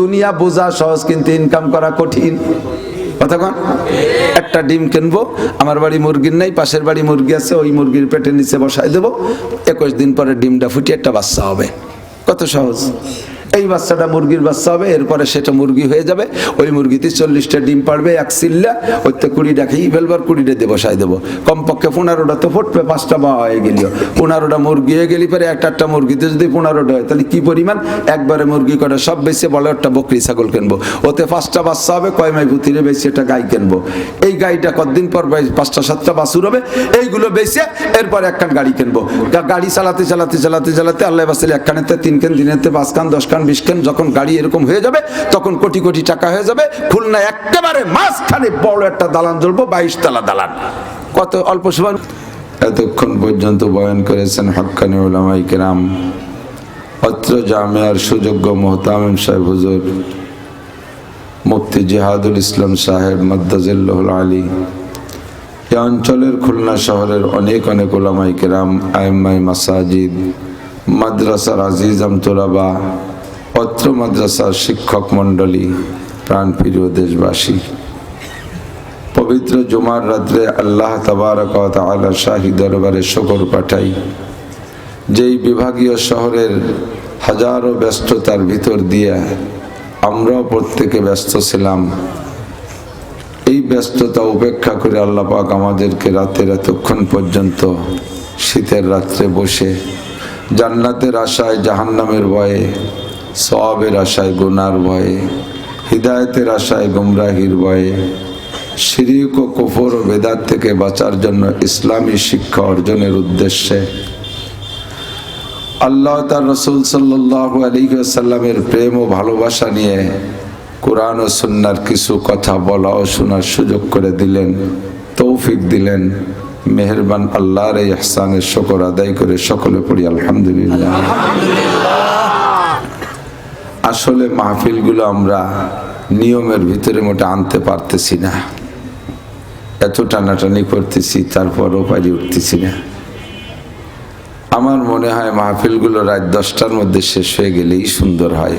দুনিয়া বোঝা সহজ কিন্তু ইনকাম করা কঠিন। কতক্ষণ একটা ডিম কিনবো, আমার বাড়ি মুরগির নাই, পাশের বাড়ি মুরগি আছে, ওই মুরগির পেটের নিচে বসাই দেবো, 21 দিন পরে ডিমটা ফুটে একটা বাচ্চা হবে। কত সহজ। এই বাচ্চাটা মুরগির বাচ্চা হবে, এরপরে সেটা মুরগি হয়ে যাবে, ওই মুরগিতে 40টা ডিম পারবে, এক চিল্লা ওইতে 20টা খেয়ে ফেলবার, 20টা দিয়ে বসাই দেবো। কমপক্ষে 15টা তো ফুটবে, 5টা বা হয়ে গেল, 15টা মুরগি হয়ে গেলি পরে একটা মুরগিতে যদি 15টা হয় তাহলে কি পরিমাণ, একবারে মুরগি করে সব বেশি বলে একটা বকরি ছাগল কিনবো, ওতে 5টা বাচ্চা হবে, কয় মাই ভুতিরে বেশি একটা গাই কিনবো। এই গাইটা কতদিন পর 5টা 7টা বাছুর হবে, এইগুলো বেশে এরপর একখান গাড়ি কিনবো। গাড়ি চালাতে চালাতে চালাতে চালাতে আল্লাহ বাসালে একখানেতে 3 খান, দিনেতে 5 খান, 10 খান, 20 খান, যখন গাড়ি এরকম হয়ে যাবে তখন কোটি কোটি টাকা হয়ে যাবে। খুলনা একেবারে মাঝখানে বড় একটা দালান জ্বলবো, 22 তলা দালান। কত অল্প সময়। এতক্ষণ পর্যন্ত বয়ান করেছেন হক্কানি উলামায়ে কেরাম, অত্র জামিয়ার সুযোগ্য মুহতামিম সাহেব হুজুর মুফতি জিহাদুল ইসলাম সাহেব মাদ্দাজিল্লাহুল আলী। এই অঞ্চলের খুলনা শহরের অনেক অনেক উলামায়ে কেরাম, আইম্মায়ে মাসাজিদ, মাদ্রাসার আজিজাম তোলাবা, অত্র মাদ্রাসার শিক্ষক মণ্ডলী, প্রাণপ্রিয় দেশবাসী, পবিত্র জুমার রাত্রে আল্লাহ তাবারক ওয়া তাআলা শাহী দরবারে শুকর পাঠাই, যেই বিভাগীয় শহরের হাজারো ব্যস্ততার ভিতর দিয়ে আমরাও প্রত্যেকে ব্যস্ত ছিলাম, এই ব্যস্ততা উপেক্ষা করে আল্লাহ পাক আমাদেরকে রাতের এতক্ষণ পর্যন্ত শীতের রাত্রে বসে জান্নাতের আশায় জাহান্নামের ভয়ে, সওয়াবের আশায় গুনার ভয়ে, হিদায়াতের আশায় গুমরাহির ভয়ে, শিরক ও কুফর ও বেদাত থেকে বাঁচার জন্য ইসলামী শিক্ষা অর্জনের উদ্দেশ্যে আল্লাহ তার রাসূল সাল্লাল্লাহু আলাইহি ওয়াসাল্লামের প্রেম ও ভালোবাসা নিয়ে কোরআন ও সুন্নাহর কিছু কথা বলা ও শোনার সুযোগ করে দিলেন, তৌফিক দিলেন। মেহেরবান আল্লাহর এই ইহসানের শুকর আদায় করে সকলে পড়ি আলহামদুলিল্লাহ। আসলে মাহফিলগুলো আমরা নিয়মের ভিতরে মোটে আনতে পারতেছি না, এত টানাটানি করতেছি, তারপরও পারি উঠতেছি না। আমার মনে হয় মাহফিলগুলো রাত 10টার মধ্যে শেষ হয়ে গেলেই সুন্দর হয়।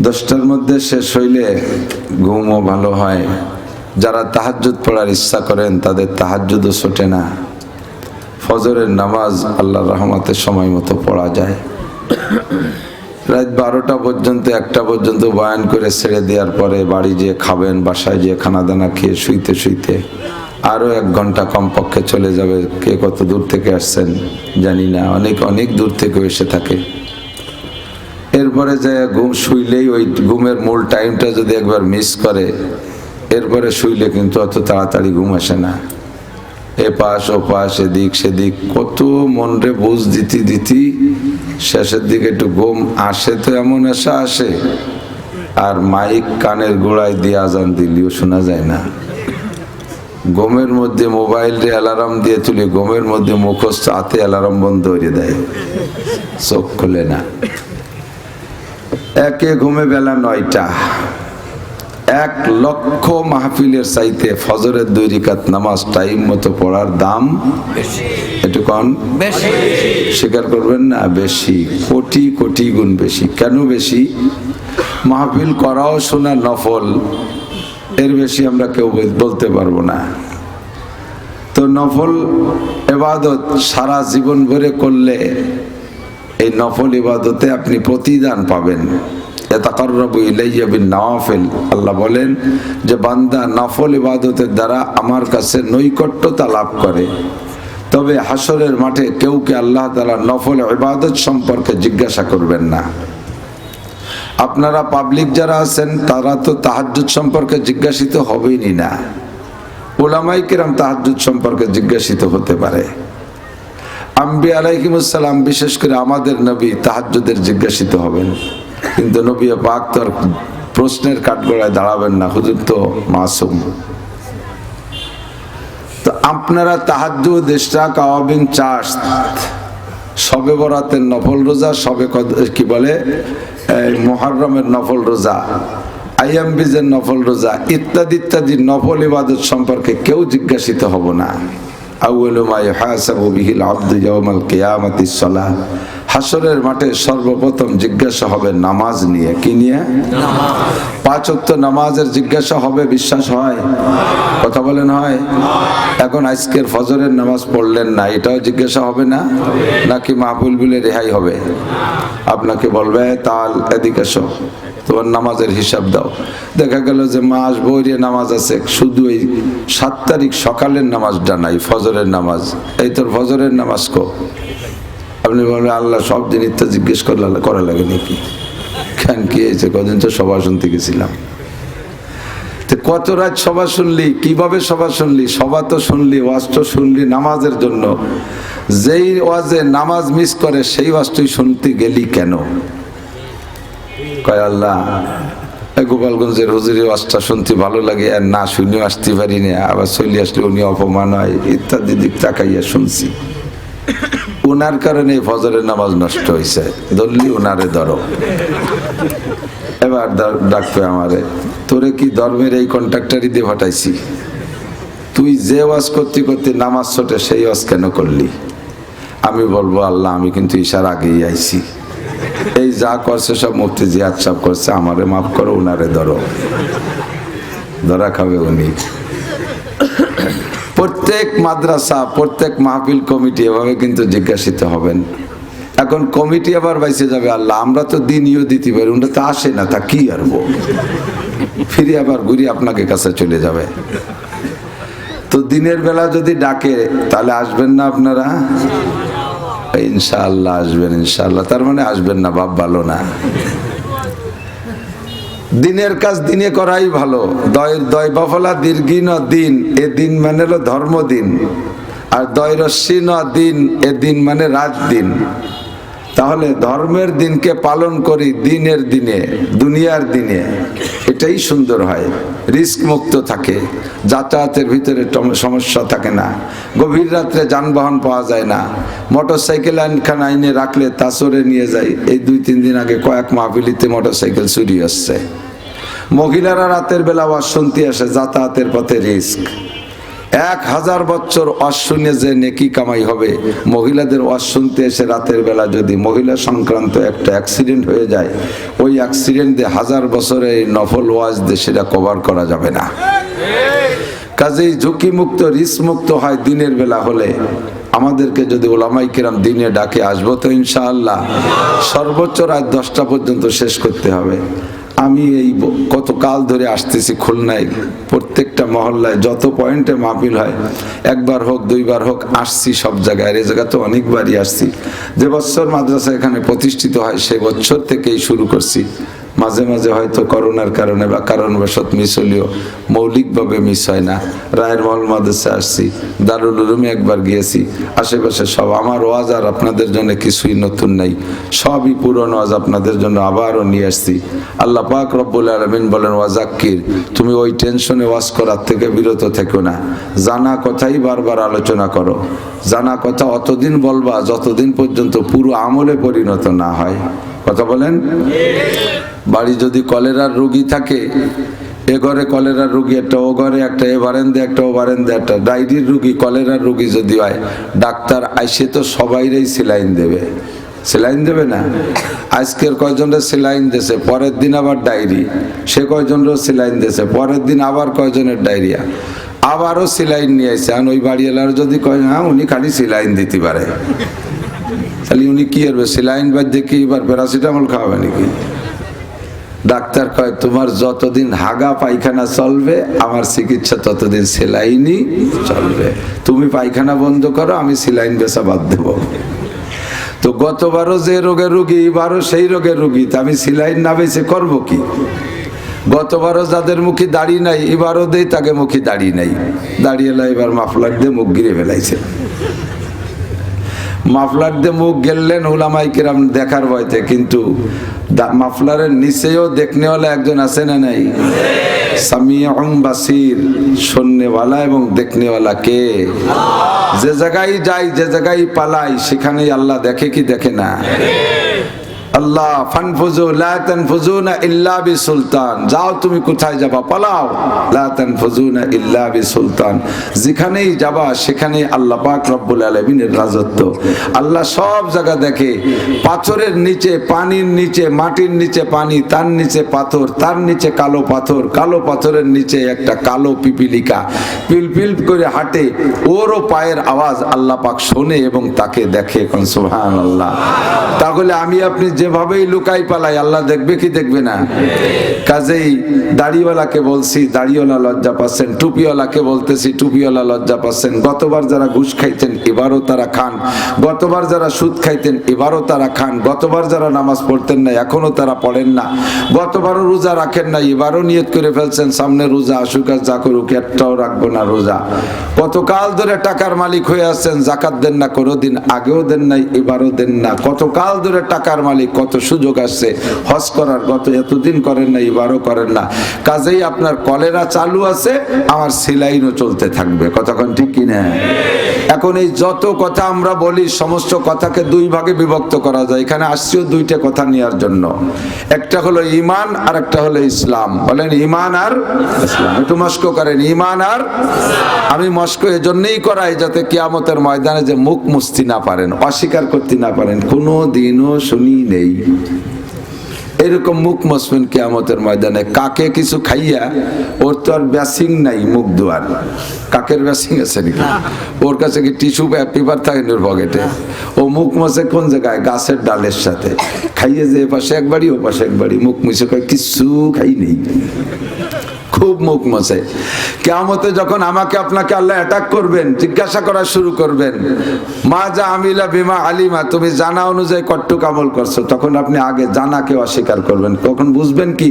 10টার মধ্যে শেষ হইলে ঘুমও ভালো হয়। যারা তাহাজ্জুদ পড়ার ইচ্ছা করেন তাদের তাহাজ্জুদও ছোটে না। ফজরের নামাজ আল্লাহর রহমতের সময় মতো পড়া যায়। রাত 12টা পর্যন্ত 1টা পর্যন্ত বয়ান করে ছেড়ে দেওয়ার পরে বাড়ি যেয়ে খাবেন, বাসায় যেয়ে খানা দানা খেয়ে শুইতে শুইতে আরো 1 ঘন্টা কমপক্ষে চলে যাবে। কে কত দূর থেকে আসছেন জানি না, অনেক অনেক দূর থেকে এসে থাকে। এরপরে যে ঘুম শুইলেই ওই ঘুমের মূল টাইমটা যদি একবার মিস করে, এরপরে শুইলে কিন্তু অত তাড়াতাড়ি ঘুম আসে না। এ পাশ ও পাশ, এদিক সেদিক, কত মনরে বুঝ দিতি দিতি শেষের দিকে একটু ঘুম আসে। তো এমন আশা আসে, আর মাইক কানের গোড়ায় দিয়ে আজান দিলেও শোনা যায় না। ঘুমের মধ্যে মোবাইলে অ্যালার্ম দিয়ে তুলে ঘুমের মধ্যে মুখস্থ হাতে অ্যালার্ম বন্ধ করে দেয়, চোখ খুলে না। একে ঘুমে বেলা 9টা। 1 লক্ষ মাহফিলের চাইতে ফজরের 2 রাকাত নামাজ টাইম মতো পড়ার দাম বেশি। একটু কম বেশি স্বীকার করবেন না? বেশি, কোটি কোটি গুণ বেশি। কেন বেশি? মাহফিল করাও শোনা নফল, এর বেশি আমরা কেউ বলতে পারবো না। তো নফল ইবাদত সারা জীবন ভরে করলে এই নফল ইবাদতে আপনি প্রতিদান পাবেন। ইয়াতাকাররাবু ইলাইয়া বিন-নওয়াফিল, আল্লাহ বলেন যে বান্দা নফল ইবাদতের দ্বারা আমার কাছে নৈকট্যতা লাভ করে। তবে হাসরের মাঠে কেউকে আল্লাহ তাআলা নফল ইবাদত সম্পর্কে জিজ্ঞাসা করবেন না। আপনারা পাবলিক যারা আছেন তারা তো তাহাজ্জুদ সম্পর্কে জিজ্ঞাসিত হবেনই না। উলামায়ে কেরাম তাহাজ্জুদ সম্পর্কে জিজ্ঞাসিত হতে পারে। আম্বিয়া আলাইহিমুস সালাম, বিশেষ করে আমাদের নবী তাহাজ্জুদের জিজ্ঞাসিত হবেন, কিন্তু নবী পাক তো প্রশ্নের কাঠগড়ায় দাঁড়াবেন না, হুজুর তো মাসুম। তো আপনারা তাহাজ্জুদ, ইশরাক, আওয়াবিন, চাষ, শবে বরাতের নফল রোজা, শবে কি বলে মুহররমের নফল রোজা, আইয়াম বীজের নফল রোজা ইত্যাদি ইত্যাদি নফল ইবাদত সম্পর্কে কেউ জিজ্ঞাসিত হব না। আউয়ালু মা ইউহাসাবু বিহিল আবদু ইয়াওমাল কিয়ামাতিস সালাহ, হাসরের মাঠে সর্বপ্রথম জিজ্ঞাসা হবে নামাজ নিয়ে। কি নিয়ে? পাঁচ ওয়াক্ত নামাজের জিজ্ঞাসা হবে, বিশ্বাস হয়? কথা বলেন হয়? এখন আজকের ফজরের নামাজ পড়লেন না, এটাও জিজ্ঞাসা হবে না? নাকি মাহফিল বলে রেহাই হবে? আপনাকে বলবে তাল এদিকে এসো, তোমার নামাজের হিসাব দাও। দেখা গেল যে মাস বইরে নামাজ আছে, শুধু এই 7 তারিখ সকালের নামাজটা নাই, ফজরের নামাজ। এই তোর ফজরের নামাজ কো? আপনি বলবেন আল্লাহ সব জিনিস তো জিজ্ঞেস করা লাগে নাকি? কেন কি হয়েছে? কদিন তো সভা শুনতে গেছিলাম। কত রাত সভা শুনলি? কিভাবে সভা শুনলি? সভা তো শুনলি, ওয়াজ তো শুনলি নামাজের জন্য। যেই ওয়াজে নামাজ মিস করে সেই ওয়াজ তুই শুনতে গেলি কেন? কয় আল্লাহ গোপালগঞ্জের হুজুরের ওয়াজটা শুনতে ভালো লাগে, আর না শুনেও আসতে পারি না, আবার চলে আসলে উনি অপমান হয় ইত্যাদি দিক তাকাইয়া শুনছি। উনার কারণে ফজরের নামাজ নষ্ট হয়েছে। ধরলি উনারে ধরো। এবার ডাকবে আমারে, তোরে কি ধর্মের এই কন্ট্রাক্টারি দিয়ে হটাইছি? তুই যে ওয়াজ করতে করতে নামাজ ছোটে সেই ওয়াজ কেন করলি? আমি বলবো আল্লাহ আমি কিন্তু ঈশার আগেই আইছি, এই যা করছে সব মুফতি জিয়াদ সাহেব করছে, আমারে মাফ করো, উনারে ধরো। ধরা খাবে উনি। প্রত্যেক মাদ্রাসা, প্রত্যেক মাহফিল কমিটি এভাবে কিন্তু জিজ্ঞাসিত হবেন। এখন কমিটি আবার বাইসে যাবে আল্লাহ আমরা তো দিনইও দিতে পারি, ওটা তো আসে না, তা কি আরবো? ফিরে আবার ঘুরি আপনাকে কাছে চলে যাবে। তো দিনের বেলা যদি ডাকে তাহলে আসবেন না আপনারা? ইনশাআল্লাহ আসবেন, ইনশাআল্লাহ। তার মানে আসবেন না, ভাব ভালো না। দিনের কাজ দিনে করাই ভালো। দয় বফলা দীর্ঘি ন দিন, এ দিন মানে হলো ধর্মদিন। আর দয় রশ্মি ন দিন, এ দিন মানে রাত দিন। তাহলে ধর্মের দিনকে পালন করি দিনের দিনে, দুনিয়ার দিনে, এটাই সুন্দর হয়। রিস্ক মুক্ত থাকে, যাতায়াতের ভিতরে সমস্যা থাকে না, গভীর রাত্রে যানবাহন পাওয়া যায় না, মোটর সাইকেল আইনখান আইনে রাখলে তা চোরে নিয়ে যায়। এই 2-3 দিন আগে কয়েক মাহফিলিতে মোটর সাইকেল চুরি হচ্ছে। মহিলারা রাতের বেলা ওয়াজ শুনতে আসে, যাতায়াতের পথে রিস্ক। 1000 বছর ওয়াজ শুনে যে নেকি কামাই হবে, মহিলাদের ওয়াজ শুনতে এসে রাতের বেলা যদি মহিলা সংক্রান্ত একটা অ্যাক্সিডেন্ট হয়ে যায়, ওই অ্যাক্সিডেন্ট দিয়ে 1000 বছরে নফল ওয়াজ দিয়ে সেটা কভার করা যাবে না। কাজেই ঝুঁকি মুক্ত, রিস্ক মুক্ত হয় দিনের বেলা হলে। আমাদেরকে যদি ওলামায়ে কেরাম দিনে ডাকে আসবো তো ইনশাআল্লাহ। সর্বোচ্চ রাত 10টা পর্যন্ত শেষ করতে হবে। আমি এই কত কাল ধরে আসতেছি খুলনায়, প্রত্যেকটা মহল্লায় যত পয়েন্টে মাহফিল হয়, একবার হোক 2বার হোক আসছি সব জায়গায়। এই জায়গা তো অনেকবারই আসছি। যে বছর মাদ্রাসা এখানে প্রতিষ্ঠিত হয় সে বছর থেকেই শুরু করছি। মাঝে মাঝে হয়তো করোনার কারণে বা কারণবশত মিস হলেও মৌলিকভাবে মিস হয় না। রায়ের মহল মাদ্রাসা আসছি, দারুল উলুমে একবার গিয়েছি। আশেপাশে সব আমার ওয়াজ আর আপনাদের জন্য কিছুই নতুন নাই, সবই পুরনো ওয়াজ আপনাদের জন্য আবারও নিয়ে আসছি। আল্লাহ পাক রব্বুল আলামিন বলেন ওয়াজাক্কির, তুমি ওই টেনশনে ওয়াজ করার থেকে বিরত থেকো না, জানা কথাই বারবার আলোচনা করো। জানা কথা অতদিন বলবা যতদিন পর্যন্ত পুরো আমলে পরিণত না হয়। কথা বলেন। বাড়ি যদি কলেরার রোগী থাকে, এ ঘরে কলেরার রোগী একটা, ও ঘরে একটা, এ বারান্দে একটা, ও বারান্দে একটা, ডায়রির রোগী, কলেরার রোগী যদি হয়, ডাক্তার আইসে তো সবাইরই সেলাইন দেবে। সেলাইন দেবে না? আজকের কয়জনের সেলাইন দিয়েছে, পরের দিন আবার ডায়রি, সে কয়জনেরও সেলাইন দিয়েছে, পরের দিন আবার কয়জনের ডায়রিয়া, আবারও সেলাইন নিয়ে আসছে। আর ওই বাড়িওয়ালার যদি কয় হ্যাঁ উনি খালি সেলাইন দিতে পারে, তাহলে উনি কি করবে? সেলাইন বাদ দিয়ে কি এবার প্যারাসিটামল খাওয়াবে নাকি? ডাক্তার কয় তোমার যতদিন হাগা পায়খানা চলবে আমার চিকিৎসা ততদিন সেলাইনই চলবে। তুমি পায়খানা বন্ধ করো, আমি সেলাইন বেচা বাদ দেব। তো গতবারও যে রোগের রুগী এবারও সেই রোগের রুগী, তা আমি সেলাইন না বেচে করবো কি? গতবারও যাদের মুখে দাড়ি নাই এবারও দেই তাকে মুখে দাড়ি নাই, দাঁড়িয়ে এবার মাফলার দিয়ে মুখ গিরে ফেলাইছে। মাফলার দিয়ে মুখ গেললেন উলামায়ে কেরাম দেখার ভয়তে, কিন্তু মাফলারের নিচেও দেখনেওয়ালা একজন আছে না নাই? সামিউন বাসির, শুননেওয়ালা এবং দেখনেওয়ালা কে? যে জায়গায় যাই, যে জায়গায় পালাই, সেখানেই আল্লাহ দেখে কি দেখে না? আল্লাহ ফানফুজু লা তানফুজুনা ইল্লা বিসুলতান, যাও তুমি কোথায় যাবা পালাও, লা তানফুজুনা ইল্লা বিসুলতান, যেখানেই যাবা সেখানেই আল্লাহ পাক রব্বুল আলামিনের রাজত্ব। আল্লাহ সব জায়গা দেখে, পাথরের নিচে, পানির নিচে, মাটির নিচে পানি, তার নিচে পাথর, তার নিচে কালো পাথর, কালো পাথরের নিচে একটা কালো পিপিলিকা পিলপিল করে হাঁটে, ওরও পায়ের আওয়াজ আল্লাহ পাক শোনে এবং তাকে দেখে। কোন সুবহানাল্লাহ। তাহলে আমি আপনি যেভাবেই লুকাই পালাই, আল্লাহ দেখবে কি দেখবে না? কাজেই দাড়িওয়ালাকে বলছি দাড়িওয়ালা লজ্জা পাচ্ছেন, টুপিওয়ালাকে বলতেছি টুপিওয়ালা লজ্জা পাচ্ছেন। গতবার যারা ঘুষ খাইতেন এবারও তারা খান, গতবার যারা সুদ খাইতেন এবারও তারা খান, গতবার যারা নামাজ পড়তেন না এখনো তারা পড়েন না, গতবারও রোজা রাখেন না, এবারও নিয়ত করে ফেলছেন সামনে রোজা আসুক আর যা করুক একটাও রাখবো না রোজা। কতকাল ধরে টাকার মালিক হয়ে আসছেন, জাকাত দেন না কোনোদিন, আগেও দেন নাই এবারও দেন না। কতকাল ধরে টাকার মালিক, কত সুযোগ আসছে হজ করার, গত এতদিন করেন না এবারও করেন না। কাজেই আপনার কলেরা চালু আছে, আমার সেলাইনও চলতে থাকবে। কতক্ষণ ঠিক কিনা? এখন এই যত কথা আমরা বলি সমস্ত কথাকে দুই ভাগে বিভক্ত করা যায়। এখানে আসছেও দুইটা কথা নেওয়ার জন্য, একটা হলো ঈমান আর একটা হলো ইসলাম। বলেন ঈমান আর ইসলাম। একটু মস্ক করেন ঈমান আর। আমি মস্ক এজন্যই করাই যাতে কিয়ামতের ময়দানে যে মুখ মুছতে না পারেন, অস্বীকার করতে না পারেন। কোনো দিনও শুনি নেই এরকম মুখ মসবেন কিয়ামতের ময়দানে। কাকে কিছু খাইয়া, ওর তো আর ব্যাসিং নাই মুখ ধোয়ার, কাকের ব্যাসিং আছে নাকি? ওর কাছে কি টিস্যু পেপার থাকে ওর পকেটে? ও মুখ মশে কোন জায়গায়? গাছের ডালের সাথে খাইয়ে, যে পাশে একবারই ও পাশে একবারই মুখ মুছে কয় কিছু খাই নেই, খুব মুখ মশে। কিয়ামতে যখন আমাকে আপনাকে আল্লাহ অ্যাটাক করবেন, জিজ্ঞাসা করা শুরু করবেন, মা যা আমিলা বিমা আলিমা, তুমি জানা অনুযায়ী কতটুকু আমল করছো, তখন আপনি আগে জানাকে অস্বীকার করবেন। তখন বুঝবেন কি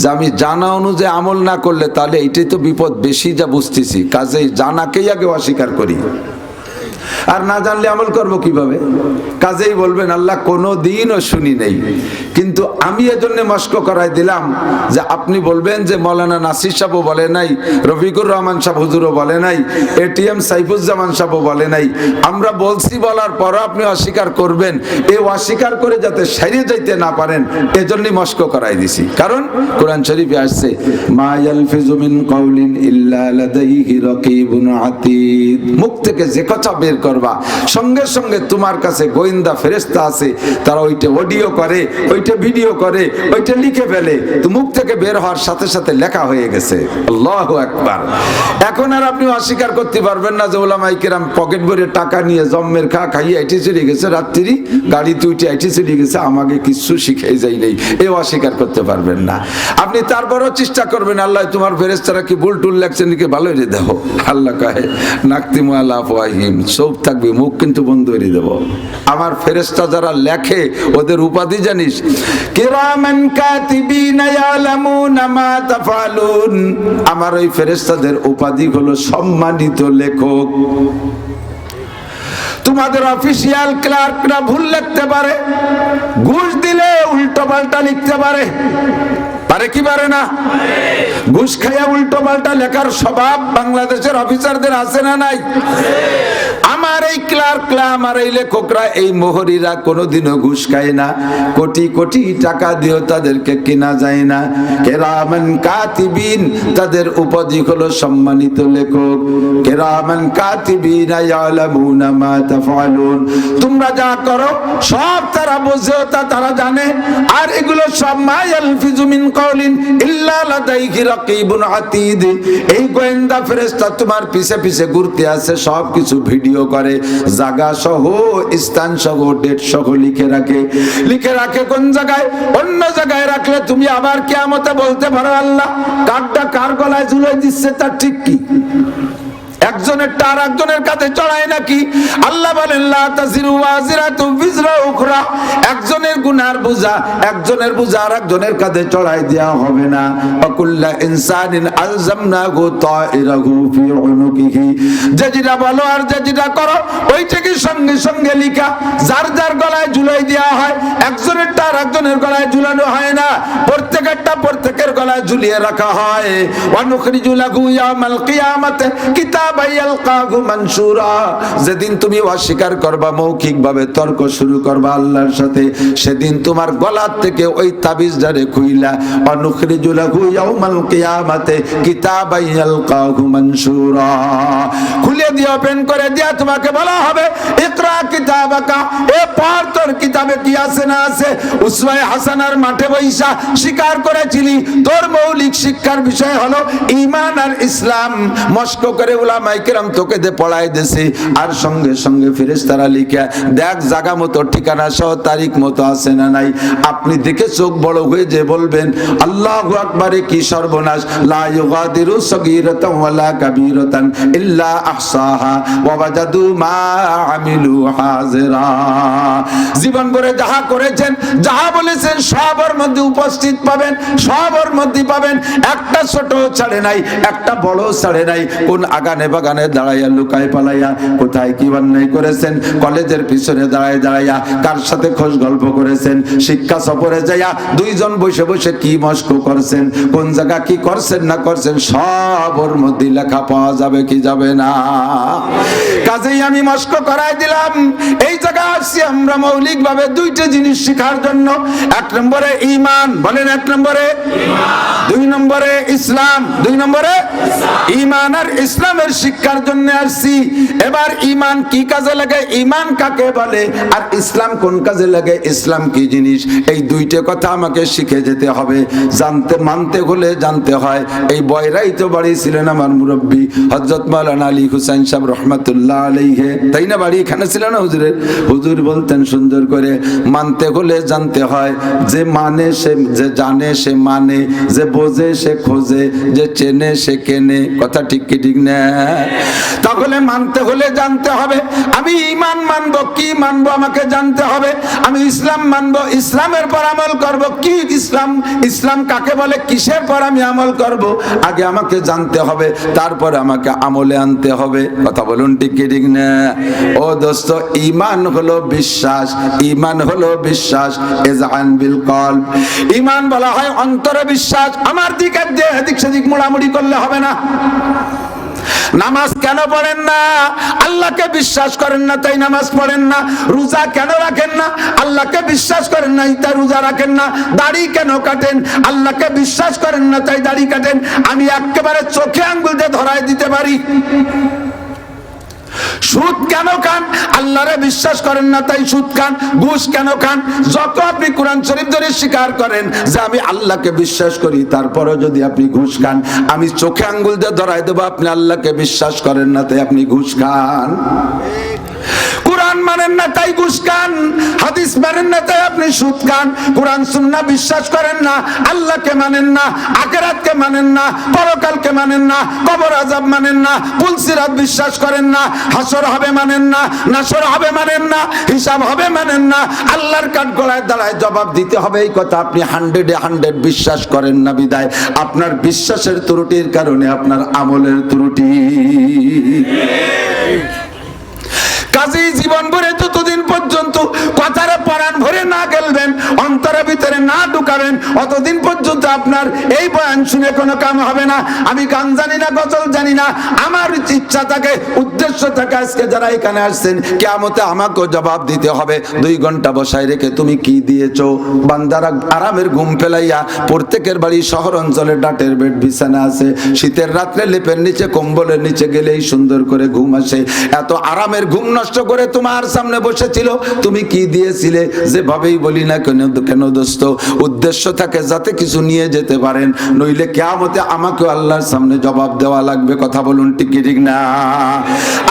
যে আমি জানা অনুযায়ী আমল না করলে তাহলে এইটাই তো বিপদ বেশি, যা বুঝতেছি। কাজেই জানাকেই আগে অস্বীকার করি, আর না জানলে আমল করব কিভাবে? কাজেই বলবেন আল্লাহ কোনো দিনও শুনি নেই। কিন্তু আমি এজন্য মস্ক করাই দিলাম যে আপনি বলবেন যে মৌলানা নাসির সাহেবও বলে নাই, রফিকুর রহমান সাহেব হুজুরও বলে নাই, এটিএম সাইফুজ্জামান সাহেবও বলে নাই। আমরা বলছি বলার পরও আপনি অস্বীকার করবেন, এই অস্বীকার করে যাতে সারিয়ে যাইতে না পারেন এজন্যই মস্ক করাই দিছি। কারণ কোরআন শরীফে আসছে মা ইয়ালফিজু মিন কাউলিন ইল্লা লাদাইহি রাকিবুন আতীদ, মুখ থেকে যে কথা বের করবা সঙ্গে সঙ্গে তোমার কাছে গোয়েন্দা ফেরেশতা আছে, তারা ওইটা অডিও করে, ওইটা ভিডিও করে, ওইটা লিখে ফেলে, তো মুখ থেকে বের হওয়ার সাথে সাথে লেখা হয়ে গেছে। আল্লাহু আকবার। এখন আর আপনি অস্বীকার করতে পারবেন না যে ওলামায়ে কেরাম পকেট ভরে টাকা নিয়ে জম্মের খাইয়ে এটি চলে গেছে, রাত্রি গাড়িতে উঠে এটি চলে গেছে, আমাকে কিছু শিখাই যাই নেই, এও অস্বীকার করতে পারবেন না। আপনি তারপরও চেষ্টা করবেন আল্লাহ তোমার ফেরেশতারা কি ভুল টুল লেখছেন নাকি ভালো রে দেখো। আল্লাহ কহে নাকতিমু আলা আফওয়াহিম, সব থাকবে মুখ কিন্তু বন্ধ করে দেব। আমার ফেরেশতা যারা লেখে ওদের উপাধি জানিস? কিরামান কাতিবিনা ইয়ালামুনা মা তাফআলুন। আমার ওই ফেরেশতাদের উপাধি হলো সম্মানিত লেখক। তোমাদের অফিসিয়াল ক্লার্করা ভুল লিখতে পারে, ঘুষ দিলে উল্টো পাল্টা লিখতে পারে, পারে কি পারে না? ঘুষ খাইয়া উল্টো পাল্টা লেখার স্বভাব বাংলাদেশের অফিসারদের আছে না নাই? আমার এই ক্লার্করা, আমার এই লেখকরা, এই মোহরিরা কোনোদিনও ঘুষ খায় না, কোটি কোটি টাকা দিয়েও তাদেরকে কেনা যায় না। কিরামান কাতিবিন, তাদের উপাধি হলো সম্মানিত লেখক। কিরামান কাতিবিনা ইয়ালামুনা মা তাফআলুন, তোমরা যা করো সব তারা বোঝে, তারা জানে। আর এগুলো সব মা ইয়ালফিজু মিন কাউলিন ইল্লা লাদাইহি রাকিবুন আতীদ, এই গোয়েন্দা ফেরেশতা তোমার পিছে পিছে ঘুরতে আছে, সব কিছু ভিডিও করে, জায়গা সহ স্থান সহ ডেট সহ লিখে রাখে কোন জায়গায়, অন্য জায়গায় রাখলে তুমি আবার কিয়ামতে বলতে পারো আল্লাহ কারটা কার গলায় ঝুলাই দিচ্ছে তার ঠিক কি? একজনের টার একজনের কাছে চড়ায় নাকি? আল্লাহ বলেন লা তাজিরু ওয়াজিরাতু বিজরা উখরা, একজনের গুনার বোঝা একজনের বোঝা আর একজনের কাছে চড়াই দেওয়া হবে না। ওয়াকুল্লা ইনসানিন আলজামনাহু তাইরাহু ফি উনুকিহি, যে যেটা বলো আর যে যেটা করো ওইটাকে সঙ্গে সঙ্গে লিখা যার যার গলায় ঝুলাই দেওয়া হয়। একজনের টার একজনের গলায় ঝুলানো হয় না, প্রত্যেকেরটা প্রত্যেকের গলায় ঝুলিয়ে রাখা হয়। ওয়া নুখরিজু লাহু ইয়াউমাল কিয়ামাতি কিতাব কিতাবা ইয়ালকাহু মানসুরা, যেদিন তুমি অস্বীকার করবা, মৌখিকভাবে তর্ক শুরু করবা আল্লাহর সাথে, সেদিন তোমার গলার থেকে ওই তাবিজদারে খুইলা অনুখরিজু লাহু ইয়াউমাল কিয়ামাতে কিতাবা ইয়ালকাহু মানসুরা, খুলে দিয়ে ওপেন করে দিয়া তোমাকে বলা হবে ইকরা কিতাবাকা, এ পড় তোর কিতাবে কি আছে না আছে। উসওয়ায়ে হাসানার মাঠে বৈশা স্বীকার করেছিলি তোর মৌলিক শিক্ষার বিষয় হলো ঈমান আর ইসলাম, মস্ক করে উলামায়ে কেরাম তোকে দে পড়াই দেছে, আর সঙ্গে সঙ্গে ফেরেশতারা লিখে দেখ জায়গা মতো ঠিকানা সহ তারিখ মতো আছে না নাই। আপনি দেখে চোখ বড় হয়ে যে বলবেন আল্লাহু আকবার, কি সর্বনাশ, লা ইউগাদিরু সগীরাতান ওয়ালা কাবীরাতান ইল্লা আহসাহা ওয়া ওয়াজাদু মা আমিলু হাজিরা। জীবন ভরে যাহা করেছেন, যাহা বলেছেন সবার মধ্যে উপস্থিত পাবেন, সবার মধ্যে পাবেন, একটা ছোট ছাড়ে নাই, একটা বড় ছাড়ে নাই। কোন আগানে বাগানে দাঁড়াইয়া লুকায় পালাইয়া কোথায় কি অন্যায় করেছেন, কলেজের পিছনে দাঁড়ায় দাঁড়াইয়া কার সাথে খোঁজ গল্প করেছেন, শিক্ষা সফরে যাইয়া দুইজন বসে বসে কি মস্ক করছেন, কোন জায়গা কি করছেন না করছেন, সবর মধ্যে লেখা পাওয়া যাবে কি যাবে না। কাজেই আমি মস্ক করাই দিলাম, এই জায়গায় আসছি আমরা মৌলিক ভাবে দুইটা জিনিস শেখার জন্য। এক নম্বরে ঈমান, বলেন এক নম্বরে ঈমান, দুই নম্বরে ইসলাম, দুই নম্বরে ঈমান আর ইসলামের শিক্ষার জন্য আসছি। এবার ঈমান কি কাজে লাগে, ঈমান কাকে বলে, আর ইসলাম কোন কাজে লাগে, ইসলাম কি জিনিস, এই দুইটা কথা আমাকে শিখে যেতে হবে। জানতে মানতে হলে জানতে হয়। এই বয়রাই তো বাড়ি ছিলেন আমার মুরব্বী হযরত মাওলানা আলী হুসাইন সাহেব রহমাতুল্লাহ আলাইহি, তাই না? বাড়ি এখানে ছিল না হুজুরের? হুজুর বলতেন সুন্দর করে, মানতে হলে জানতে হয়। যে মানে সে, যে জানে সে মানে, যে বোঝে সে খোঁজে, যে চেনে সে কেনে। কথা ঠিক কি ঠিক না? তাহলে মানতে হলে জানতে হবে। আমি ঈমান মানবো, কি মানবো আমাকে জানতে হবে। আমি ইসলাম মানবো, ইসলামের পর আমল করব। কি ইসলাম, ইসলাম কাকে বলে, কিসের পর আমি আমল করব, আগে আমাকে জানতে হবে, তারপরে আমাকে আমলে আনতে হবে। কথা বলুন ঠিক কি ঠিক না? ও দোস্ত, ঈমান হলো বিশ্বাস, ঈমান হলো বিশ্বাস। ইজআন বিল কলব, ঈমান বলা হয় অন্তরে বিশ্বাস। আমার দিকে এদিক সেদিক মোড়ামুড়ি করলে হবে না। নামাজ কেন পড়েন না? আল্লাহকে বিশ্বাস করেন না তাই নামাজ পড়েন না। রোজা কেন রাখেন না? আল্লাহকে বিশ্বাস করেন না তাই রোজা রাখেন না। দাড়ি কেন কাটেন? আল্লাহকে বিশ্বাস করেন না তাই দাড়ি কাটেন। আমি একেবারে চোখে আঙ্গুল দিয়ে ধরায় দিতে পারি। সুদ কেন খান? আল্লাহরে বিশ্বাস করেন না তাই সুদ খান। ঘুষ কেন খান? যত আপনি কোরআন শরীফ ধরে স্বীকার করেন যে আমি আল্লাহকে বিশ্বাস করি, তারপরে যদি আপনি ঘুষ খান, আমি চোখে আঙ্গুল দিয়ে ধরাই দেবো আপনি আল্লাহকে বিশ্বাস করেন না তাই আপনি ঘুষ খান। কোরআন মানেন না তাই ঘুষ খান, হাদিস মানেন না তাই আপনি সুদ খান। কোরআন সুন্নাহ বিশ্বাস করেন না, আল্লাহকে মানেন না, আখিরাতকে মানেন না, পরকালকে মানেন না, কবর আযাব মানেন না, পুলসিরাত বিশ্বাস করেন না, হাসর হবে মানেন না, নাসর হবে মানেন না, হিসাব হবে মানেন না, আল্লাহর কাঠগড়ায় দাঁড়ায় জবাব দিতে হবে, এই কথা আপনি 100 বিশ্বাস করেন না। বিদায় আপনার বিশ্বাসের ত্রুটির কারণে আপনার আমলের ত্রুটি। কাজেই জীবন ভরে যতদিন পর্যন্ত কথারে পরাণ ভরে না গেলবেন, অন্তরের ভিতরে না ঢুকাবেন, অতদিন পর্যন্ত আপনার এই বয়ান শুনে কোনো কাম হবে না। আমি গান জানি না, গজল জানি না, আমার ইচ্ছা থাকে, উদ্দেশ্য থাকে, আজকে যারা এখানে আসছেন কিয়ামতে আমাকেও জবাব দিতে হবে। 2 ঘন্টা বসায় রেখে তুমি কি দিয়েছো? বান্দারা আরামের ঘুম ফেলাইয়া, প্রত্যেকের বাড়ি শহর অঞ্চলে ডাটের বেড বিছানা আছে, শীতের রাত্রে লেপের নিচে কম্বলের নিচে গেলেই সুন্দর করে ঘুম আসে। এত আরামের ঘুম নষ্ট করে তোমার সামনে বসেছিল, তুমি কি দিয়েছিলে? যেভাবেই বলি না কেন দোস্ত, উদ্দেশ্য থাকে যাতে কিছু নিয়ে যেতে পারেন, নইলে কিয়ামতে আমাকে আল্লাহর সামনে জবাব দেওয়া লাগবে। কথা বলুন ঠিক কি ঠিক না?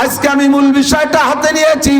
আজকে আমি মূল বিষয়টা হাতে নিয়েছি,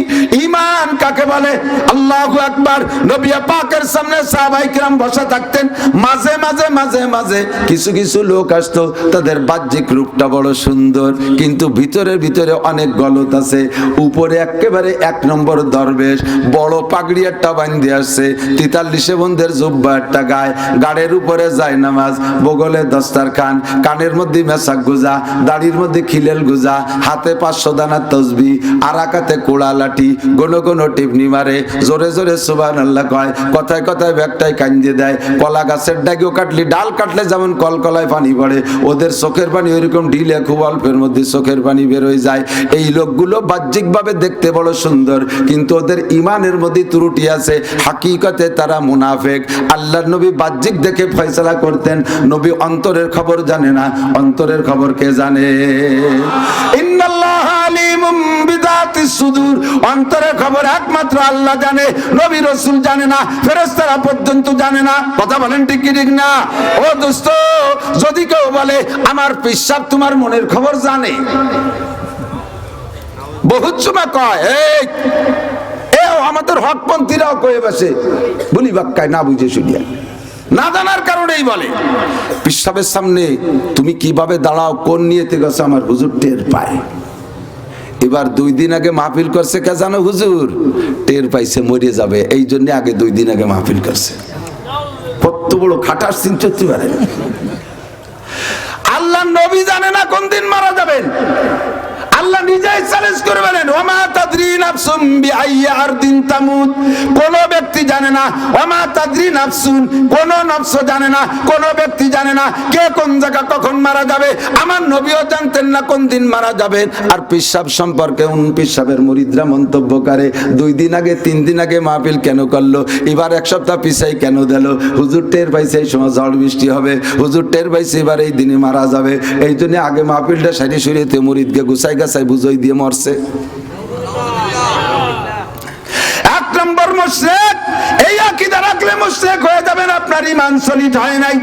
ঈমান কাকে বলে। আল্লাহু আকবার। নবী পাকের সামনে সাহাবায়ে কিরাম বসা থাকতেন, মাঝে মাঝে মাঝে মাঝে কিছু কিছু লোক আসতো, তাদের বাহ্যিক রূপটা বড় সুন্দর, কিন্তু ভিতরে ভিতরে অনেক গলত আছে। উপরে একেবারে 1 নম্বর দরবেশ, বড় পাগড়ি একটা বাঁধে আসছে, 43 বন্ধের জুব্বা একটা গায়ে, গাড়ের উপরে যায় নামাজ, বগলে দস্তারখান, কানের মধ্যে মেসাক গুজা, দাড়ির মধ্যে খিলেল গুজা, হাতে 500 দানা তসবি, আর আকাতে কোড়া লাঠি, গোন গোন টিপনি মারে, জোরে জোরে সুবহানাল্লাহ কয়, কথায় কথায় ব্যাগটাই কাঞ্জে দেয়। কলা গাছের ডাগিও কাটলি, ডাল কাটলে যেমন কলকলায় পানি পড়ে, ওদের চোখের পানি ওইরকম ঢিলে খুব অল্পের মধ্যে চোখের পানি বের হয়ে যায়। এই লোকগুলো বাহ্যিকভাবে দেখতে বড় সুন্দর, কিন্তু ওদের ইমানের মধ্যে ত্রুটি আছে, হাকিকতে তারা মুনাফিক। আল্লাহর নবী বাহ্যিক দেখে ফয়সালা করতেন, নবী অন্তরের খবর জানে না। অন্তরের খবর কে জানে? ইন্নাল্লাহা আলিমুম বিযাতিস সুদূর, অন্তরের খবর একমাত্র আল্লাহ জানে, নবী রাসূল জানে না, ফেরেশতারা পর্যন্ত জানে না। কথা বলেন ঠিক কি ঠিক না? ও দোস্ত, যদি কেউ বলে আমার পিসাব তোমার মনের খবর জানে, বহুত সময় কয় এই আমাদের হকপন্থীরাও কয়ে বসে, বলি বাক্কায় না বুঝে শুনিয়া, না জানার কারণেই বলে। পিসাবের সামনে তুমি কিভাবে দাঁড়াও, কোন নিয়েতে গেছে আমার হুজুর টের পায়। এবার 2 দিন আগে মাহফিল করছে, কে জানো হুজুর? টের পাইছে মরে যাবে, এই জন্য আগে 2 দিন আগে মাহফিল করছে। কত বড় খাটাস চিন্তা পারে। আল্লাহ নবী জানে না কোন দিন মারা যাবেন। আল্লাহ নিজেই চ্যালেঞ্জ করে বলেন, ওমা তাদরি নাফসুম বিআইয়ি আরদিন তামুত, কোন ব্যক্তি জানে না, ওমা তাদরি নাফসুন, কোন নফস জানে না, কোন ব্যক্তি জানে না কে কোন জায়গা কখন মারা যাবে। আমার নবীও জানতেন না কোন দিন মারা যাবেন। আর পিসাব সম্পর্কে পিসাবের মুরিদরা মন্তব্য করে, 2 দিন আগে 3 দিন আগে মাহফিল কেন করলো, এবার 1 সপ্তাহ পিছাই কেন দিল? হুজুর টের পাইছে এই সময় ঝড় বৃষ্টি হবে, হুজুর টের পাইছে এবার এই দিনে মারা যাবে, এই জন্য আগে মাহফিলটা সারি সরিয়েতে মুরিদকে গুছাই গাছাই বুঝাই দিয়ে মরছে। 1 নম্বর মুশরিক, এই আকীদা রাখলে মুশরিক হয়ে যাবেন, আপনার ঈমান সলিড হয় নাই।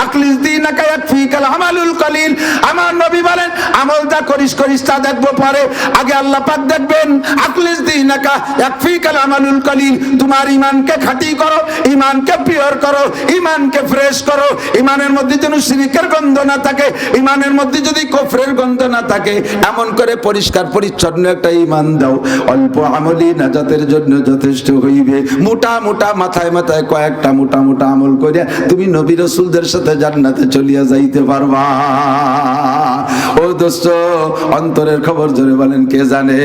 আখলিস দীনাকা ইয়াকফিকাল আমালুল কলিল, আমার নবী বলেন আমল যা করিস করিস তা দেখবো পরে, আগে আল্লাহ পাক দেখবেন। আখলিস দীনাকা ইয়াকফিকাল আমালুল কলিল, তোমার ঈমানকে খাঁটি করো, ঈমানকে পিওর করো, ঈমানকে ফ্রেশ করো, ঈমানের মধ্যে যেন শিরকের গন্ধ না থাকে, ঈমানের মধ্যে যদি কুফরের গন্ধ না থাকে, এমন করে পরিষ্কার পরিচ্ছন্ন একটা ঈমান দাও। অল্প আমলই নাজাতের জন্য যথেষ্ট হইবে। মোটা মোটা মাথায় মাথায় কয়েকটা মোটা মোটা আমল করে তুমি নবী রাসূলদের সাথে জান্নাতে চলিয়া যাইতে পারবা। ও দোস্ত, অন্তরের খবর জোরে বলেন কে জানে?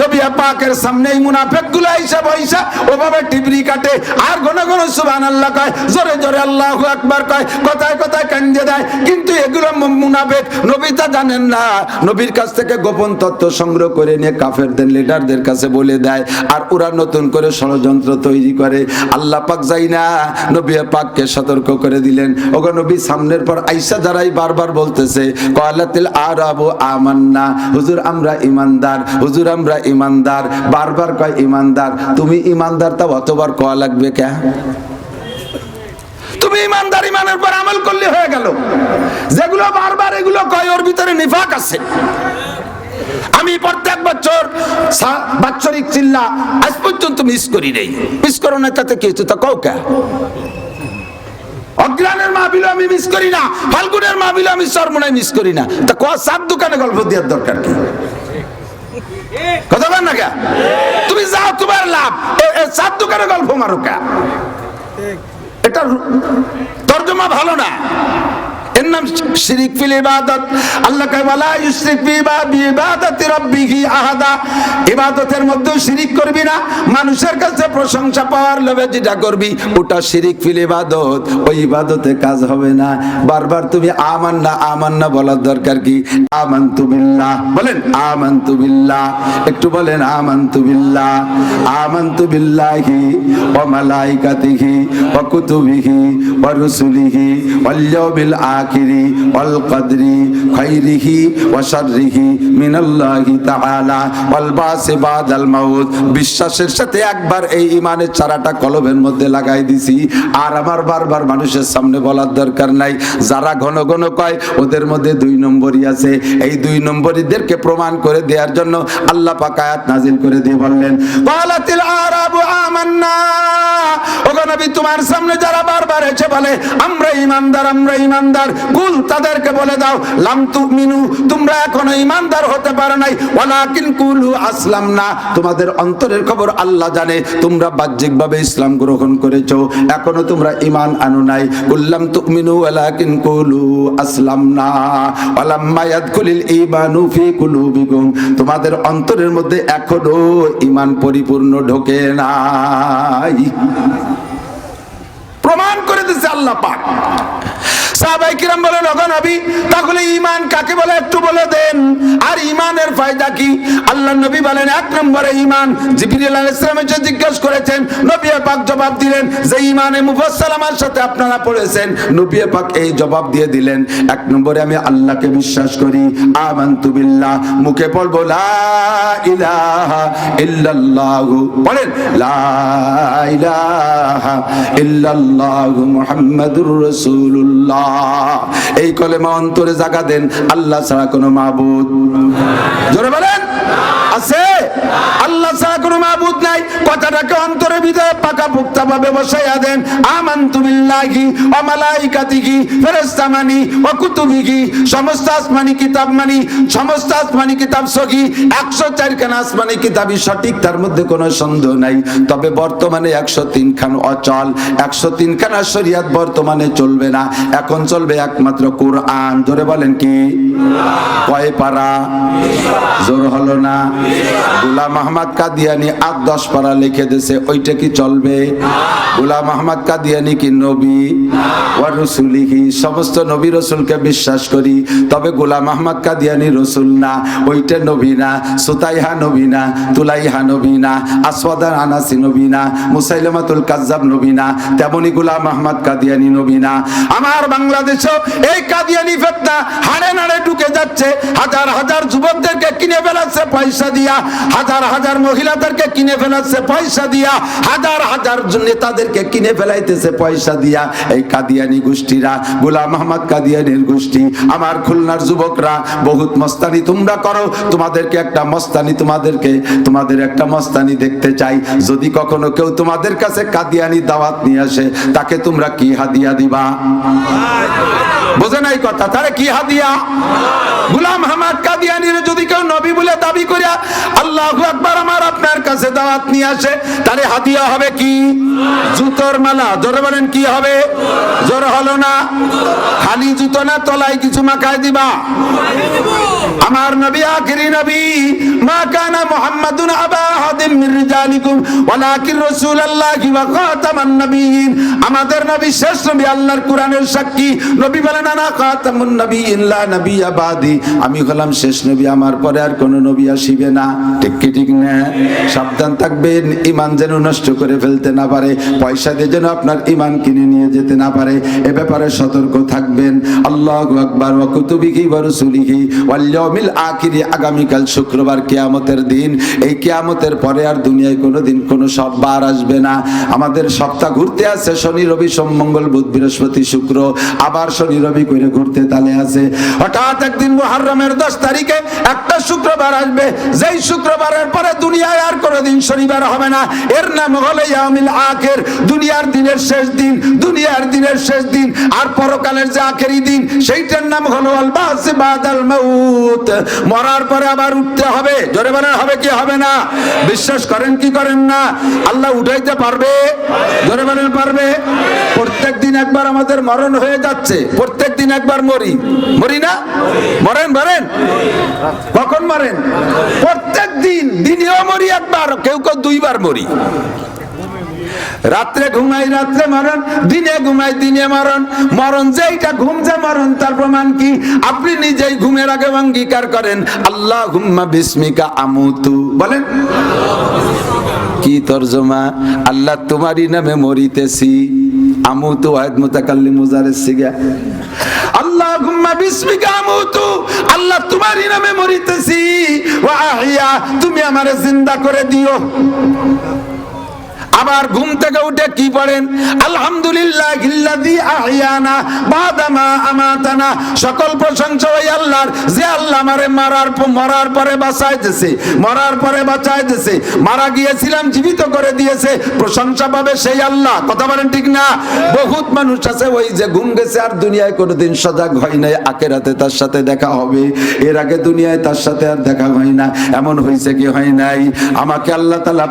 নবী পাকের সামনেই মুনাফিকগুলো আইসা বইসা ওভাবে টিবরি কাটে, আর ঘন ঘন সুবহানাল্লাহ কয়, জোরে জোরে আল্লাহু আকবার কয়, কথায় কথায় কান্দে দেয়। কিন্তু এগুলো মুনাফিক, নবী তা জানেন না। নবীর কাছ থেকে গোপন তথ্য সংগ্রহ করে নিয়ে কাফেরদের লিডারদের কাছে বলে দেয়, আর ওরা নতুন করে ষড়যন্ত্র তৈরি করে। আল্লাহ পাক যাই না নবী পাককে সতর্ক করে দিলেন, ওগো নবী সামনের পর আইসা যারাই বারবার বলতেছে ক্বালাতিল আরাবু আমান্না, হুজুর আমরা ঈমানদার, হুজুর আমরা ঈমানদার, বারবার কয় ঈমানদার। তুমি ঈমানদার তা অতবার কওয়া লাগবে কে? তুমি ঈমানদার, ঈমানের পর আমল করলে হয়ে গেল। যেগুলো বারবার এগুলো কয় ওর ভিতরে নিফাক আছে। আমি প্রত্যেক বছর বাৎসরিক চিল্লা আজ পর্যন্ত মিস করি নাই। মিস করো না তাতে কি হচ্ছে? তা কও কে? অগ্রাণের মাহফিল আমি মিস করি না, ফাল্গুনের মাহফিল আমি চরমোনায় মিস করি না। তা কোয়া সাত দোকানে গল্প দেওয়ার দরকার কি? কথা বল না কে? তুমি যাও, তোমার লাভ। সাত দোকানে গল্প মারো কে? এটা তর্জমা ভালো না। এর নাম শিরিক ফিল ইবাদত। আল্লাহ কয় ওয়ালা ইউশরিক বিইবাদাতি রাব্বিহি আহাদা, ইবাদতের মধ্যে শিরিক করবি না। মানুষের কাছে প্রশংসা পাওয়ার লোভে যেটা করবি ওটা শিরিক ফিল ইবাদত, ওই ইবাদতে কাজ হবে না। বারবার তুমি আমান্না আমান্না বলার দরকার কি? আমানতু বিল্লাহ বলেন, আমানতু বিল্লাহ, একটু বলেন আমানতু বিল্লাহ। আমানতু বিল্লাহি ওয়া মালাইকাতিহি ওয়া কুতুবিহি ওয়া রুসুলিহি ওয়াল ইয়াউমিল আখিরি ওয়াল কদরি খাইরিহি ওয়া শাররিহি মিনাল্লাহি তাআলা ওয়াল বাসি বাদাল মাউত। বিশ্বাসের সাথে একবার এই ঈমানের চারাটা কলবের মধ্যে লাগাই দিছি, আর আমার বারবার মানুষের সামনে বলার দরকার নাই। যারা ঘন ঘন কয় ওদের মধ্যে 2 নম্বরই আছে। এই 2 নম্বরীদেরকে প্রমাণ করে দেওয়ার জন্য আল্লাহ পাক আয়াত নাজিল করে দিয়ে বললেন ক্বালাতিল আরাবু আমান্না, ওগো নবী তোমার সামনে যারা বারবার এসে বলে আমরা ঈমানদার আমরা ঈমানদার, কুল তাদেরকে বলে দাও লাম তুমিনু তোমরা এখনো ঈমানদার হতে পারো নাই ওয়ালাকিন কুলু আসলামনা তোমাদের অন্তরের খবর আল্লাহ জানে তোমরা বাহ্যিকভাবে ইসলাম গ্রহণ করেছো এখনো তোমরা ঈমান আনো নাই কুল্লাম তুমিনু ওয়ালাকিন কুলু আসলামনা ওয়ালাম্মা ইয়াদখুলিল ঈমানু ফি কুলুবিকুম তোমাদের অন্তরের মধ্যে এখনো ঈমান পরিপূর্ণ ঢোকে নাই প্রমাণ করে দিয়েছে আল্লাহ পাক সাহাবায়ে কিরাম বলেন ওগো নবী তাহলে ঈমান কাকে বলে একটু বলে দেন আর ঈমানের ফায়দা কি আল্লাহর নবী বলেন এক নম্বরে ঈমান জিবরিল আলাইহিস সালাম এসে জিজ্ঞাসা করেছেন নবী পাক জবাব দিলেন যে ঈমানে মুফাসসাল আমার সাথে আপনারা পড়েছেন নবী পাক এই জবাব দিয়ে দিলেন এক নম্বরে আমি আল্লাহকে বিশ্বাস করি আমানতু বিল্লাহ মুখে বলবো লা ইলাহা ইল্লাল্লাহ বলেন লা ইলাহা ইল্লাল্লাহ মুহাম্মাদুর রাসূলুল্লাহ এই কলেমা অন্তরে জায়গা দেন আল্লাহ ছাড়া কোনো মাবুদ জোরে বলেন আছে আল্লাহ ছাড়া কোনো মাবুদ নাই কথাটাকে অন্তরে ভিতরে পাকাপোক্ত ভাবে বসাইয়া দেন আমানতু বিল্লাহি ওয়া মালাইকাতিহি ফেরেশতা মানি ওয়া কুতুবিহি সমস্ত আসমানি কিতাব মানি সমস্ত আসমানি কিতাব সহি 104 খানা আসমানি কিতাবই সঠিক তার মধ্যে কোনো সন্দেহ নাই তবে বর্তমানে 103 খান অচল 103 খানা শরীয়ত বর্তমানে চলবে না এখন চলবে একমাত্র কোরআন জোরে বলেন কি কয় পারা জোর হলো না গোলাম আহমদ কাদিয়ানি 8-10 পারা লিখে দিয়েছে ওইটা কি চলবে গোলাম আহমদ কাদিয়ানি কি নবী ওয়া রাসূলিহি সমস্ত নবী রাসূলকে বিশ্বাস করি তবে গোলাম আহমদ কাদিয়ানি রাসূল না ওইটা নবী না সুতাইহা নবী না তুলাইহা নবী না আসওয়াদান আনাসি নবী না মুসাইলামাতুল কাজ্জাব নবী না তেমনি গোলাম আহমদ কাদিয়ানি নবী না আমার বাংলাদেশেও এই কাদিয়ানি ফিতনা হাড়ে নাড়ে ঢুকে যাচ্ছে হাজার হাজার যুবকদেরকে কিনে ফেলাচ্ছে পয়সা দিয়া হাজার হাজার মহিলাদেরকে কিনে ফেলাচ্ছে পয়সা দিয়া হাজার হাজার নেতাদেরকে কিনে ফেলাইতেছে পয়সা দিয়া এই কাদিয়ানি গোষ্ঠীরা গোলাম আহমদ কাদিয়ানির গোষ্ঠী আমার খুলনার যুবকরা বহুত মস্তানি তোমরা করো তোমাদেরকে একটা মস্তানি তোমাদের একটা মস্তানি দেখতে চাই যদি কখনো কেউ তোমাদের কাছে কাদিয়ানি দাওয়াত নিয়ে আসে তাকে তোমরা কি হাদিয়া দিবা বোঝে নাই কথা তারে কি হাদিয়া গোলাম আহমদ কাদিয়ানির যদি কেউ নবী বলে দাবি করিয়া আল্লাহু আকবার আমার আপনার কাছে দাওয়াত নিয়ে আসে তারে হাদিয়া হবে কি জুতোর মালা জোরে বলেন কি হবে জোর হলো না খালি জুতো না তলায় কিছু মাখায় দিবা আমার নবী আখিরি নবী মা কানা মুহাম্মাদুন আবা আহাদিম মির রিজালিকুম ওয়ালাকিন রাসূলুল্লাহি ওয়া খাতামান নবিয়্যিন আমাদের নবী শেষ নবী আল্লাহর কোরআনের সাক্ষী নবী বলেন আনা খাতামুন নবিয়্যিন লা নবিয়্যা বাদি আমি হলাম শেষ নবী আমার পরে আর কোনো নবী আসিবে না ঠিক কি ঠিক না সাবধান থাকবেন ঈমান যেন নষ্ট করে ফেলতে না পারে পয়সা দিয়ে যেন আপনার ঈমান কিনে নিয়ে যেতে না পারে এ ব্যাপারে সতর্ক থাকবেন আল্লাহু আকবার ওয়া কুতুবিহি ওয়া রাসূলিহি ওয়াল ইয়াউমিল আখির আগামীকাল শুক্রবার কিয়ামতের দিন এই কিয়ামতের পরে আর দুনিয়ায় কোনোদিন কোনো বার আসবে না আমাদের সপ্তাহ ঘুরতে আছে শনি রবি সোম মঙ্গল বুধ বৃহস্পতি শুক্র আবার শনি রবি করে ঘুরতে তালে আছে হঠাৎ একদিন মুহররমের 10 তারিখে একটা শুক্রবার আসবে যেই শুক্রবারের পরে দুনিয়ায় আর কোনোদিন শনিবার হবে না এর নাম হলো ইয়াউমিল আখির দুনিয়ার দিনের শেষ দিন আর পরকালের যে আখেরি দিন সেইটার নাম হলো আল বাস বাদাল মাউত মরার পরে আবার উঠতে হবে জোরে বলেন হবে কি হবে না বিশ্বাস করেন কি করেন না আল্লাহ উঠাইতে পারবে জোরে বলেন পারবে প্রত্যেক দিন একবার আমাদের মরণ হয়ে যাচ্ছে প্রত্যেক দিন একবার মরি না মরেন কখন মরেন প্রত্যেক দিনেও মরি একবার কেউ দুইবার মরি রাত্রে ঘুমাই রাত্রে মরণ দিনে ঘুমাই দিনে মরণ যেইটা ঘুম যে মরণ তার প্রমাণ কি আপনি নিজেই ঘুমের আগে অঙ্গীকার করেন আল্লাহুম্মা বিসমিকা আমুতু বলেন কি তরজমা আল্লাহ তোমারই নামে মরিতেছি আমুতু ওয়াহিদ মুতাকাল্লিম মুজারিস সিগা আল্লাহুম্মা বিসমিকা আমুতু আল্লাহ তোমারই নামে মরিতেছি ওয়া আহইয়া তুমি আমারে জিন্দা করে দিও আবার ঘুম থেকে উঠে কি পড়েন? আলহামদুলিল্লাহিল্লাযী আহইয়ানা বাদামা আমাতানা। সকল প্রশংসা ওই আল্লাহর, যে আল্লাহ আমারে মরার পরে বাঁচাইতেছে, মরার পরে বাঁচাইতেছে। মারা গিয়েছিলাম, জীবিত করে দিয়েছে। প্রশংসা পাবে সেই আল্লাহ। কথা বলেন ঠিক না? বহুত মানুষ আছে ওই যে ঘুম গেছে, আর দুনিয়ায় কোনোদিন সজাগ হয় নাই, আখিরাতে তার সাথে দেখা হবে। এর আগে দুনিয়ায় তার সাথে আর দেখা হয় না। এমন হয়েছে কি হয় নাই? আমাকে আল্লাহ তাআলা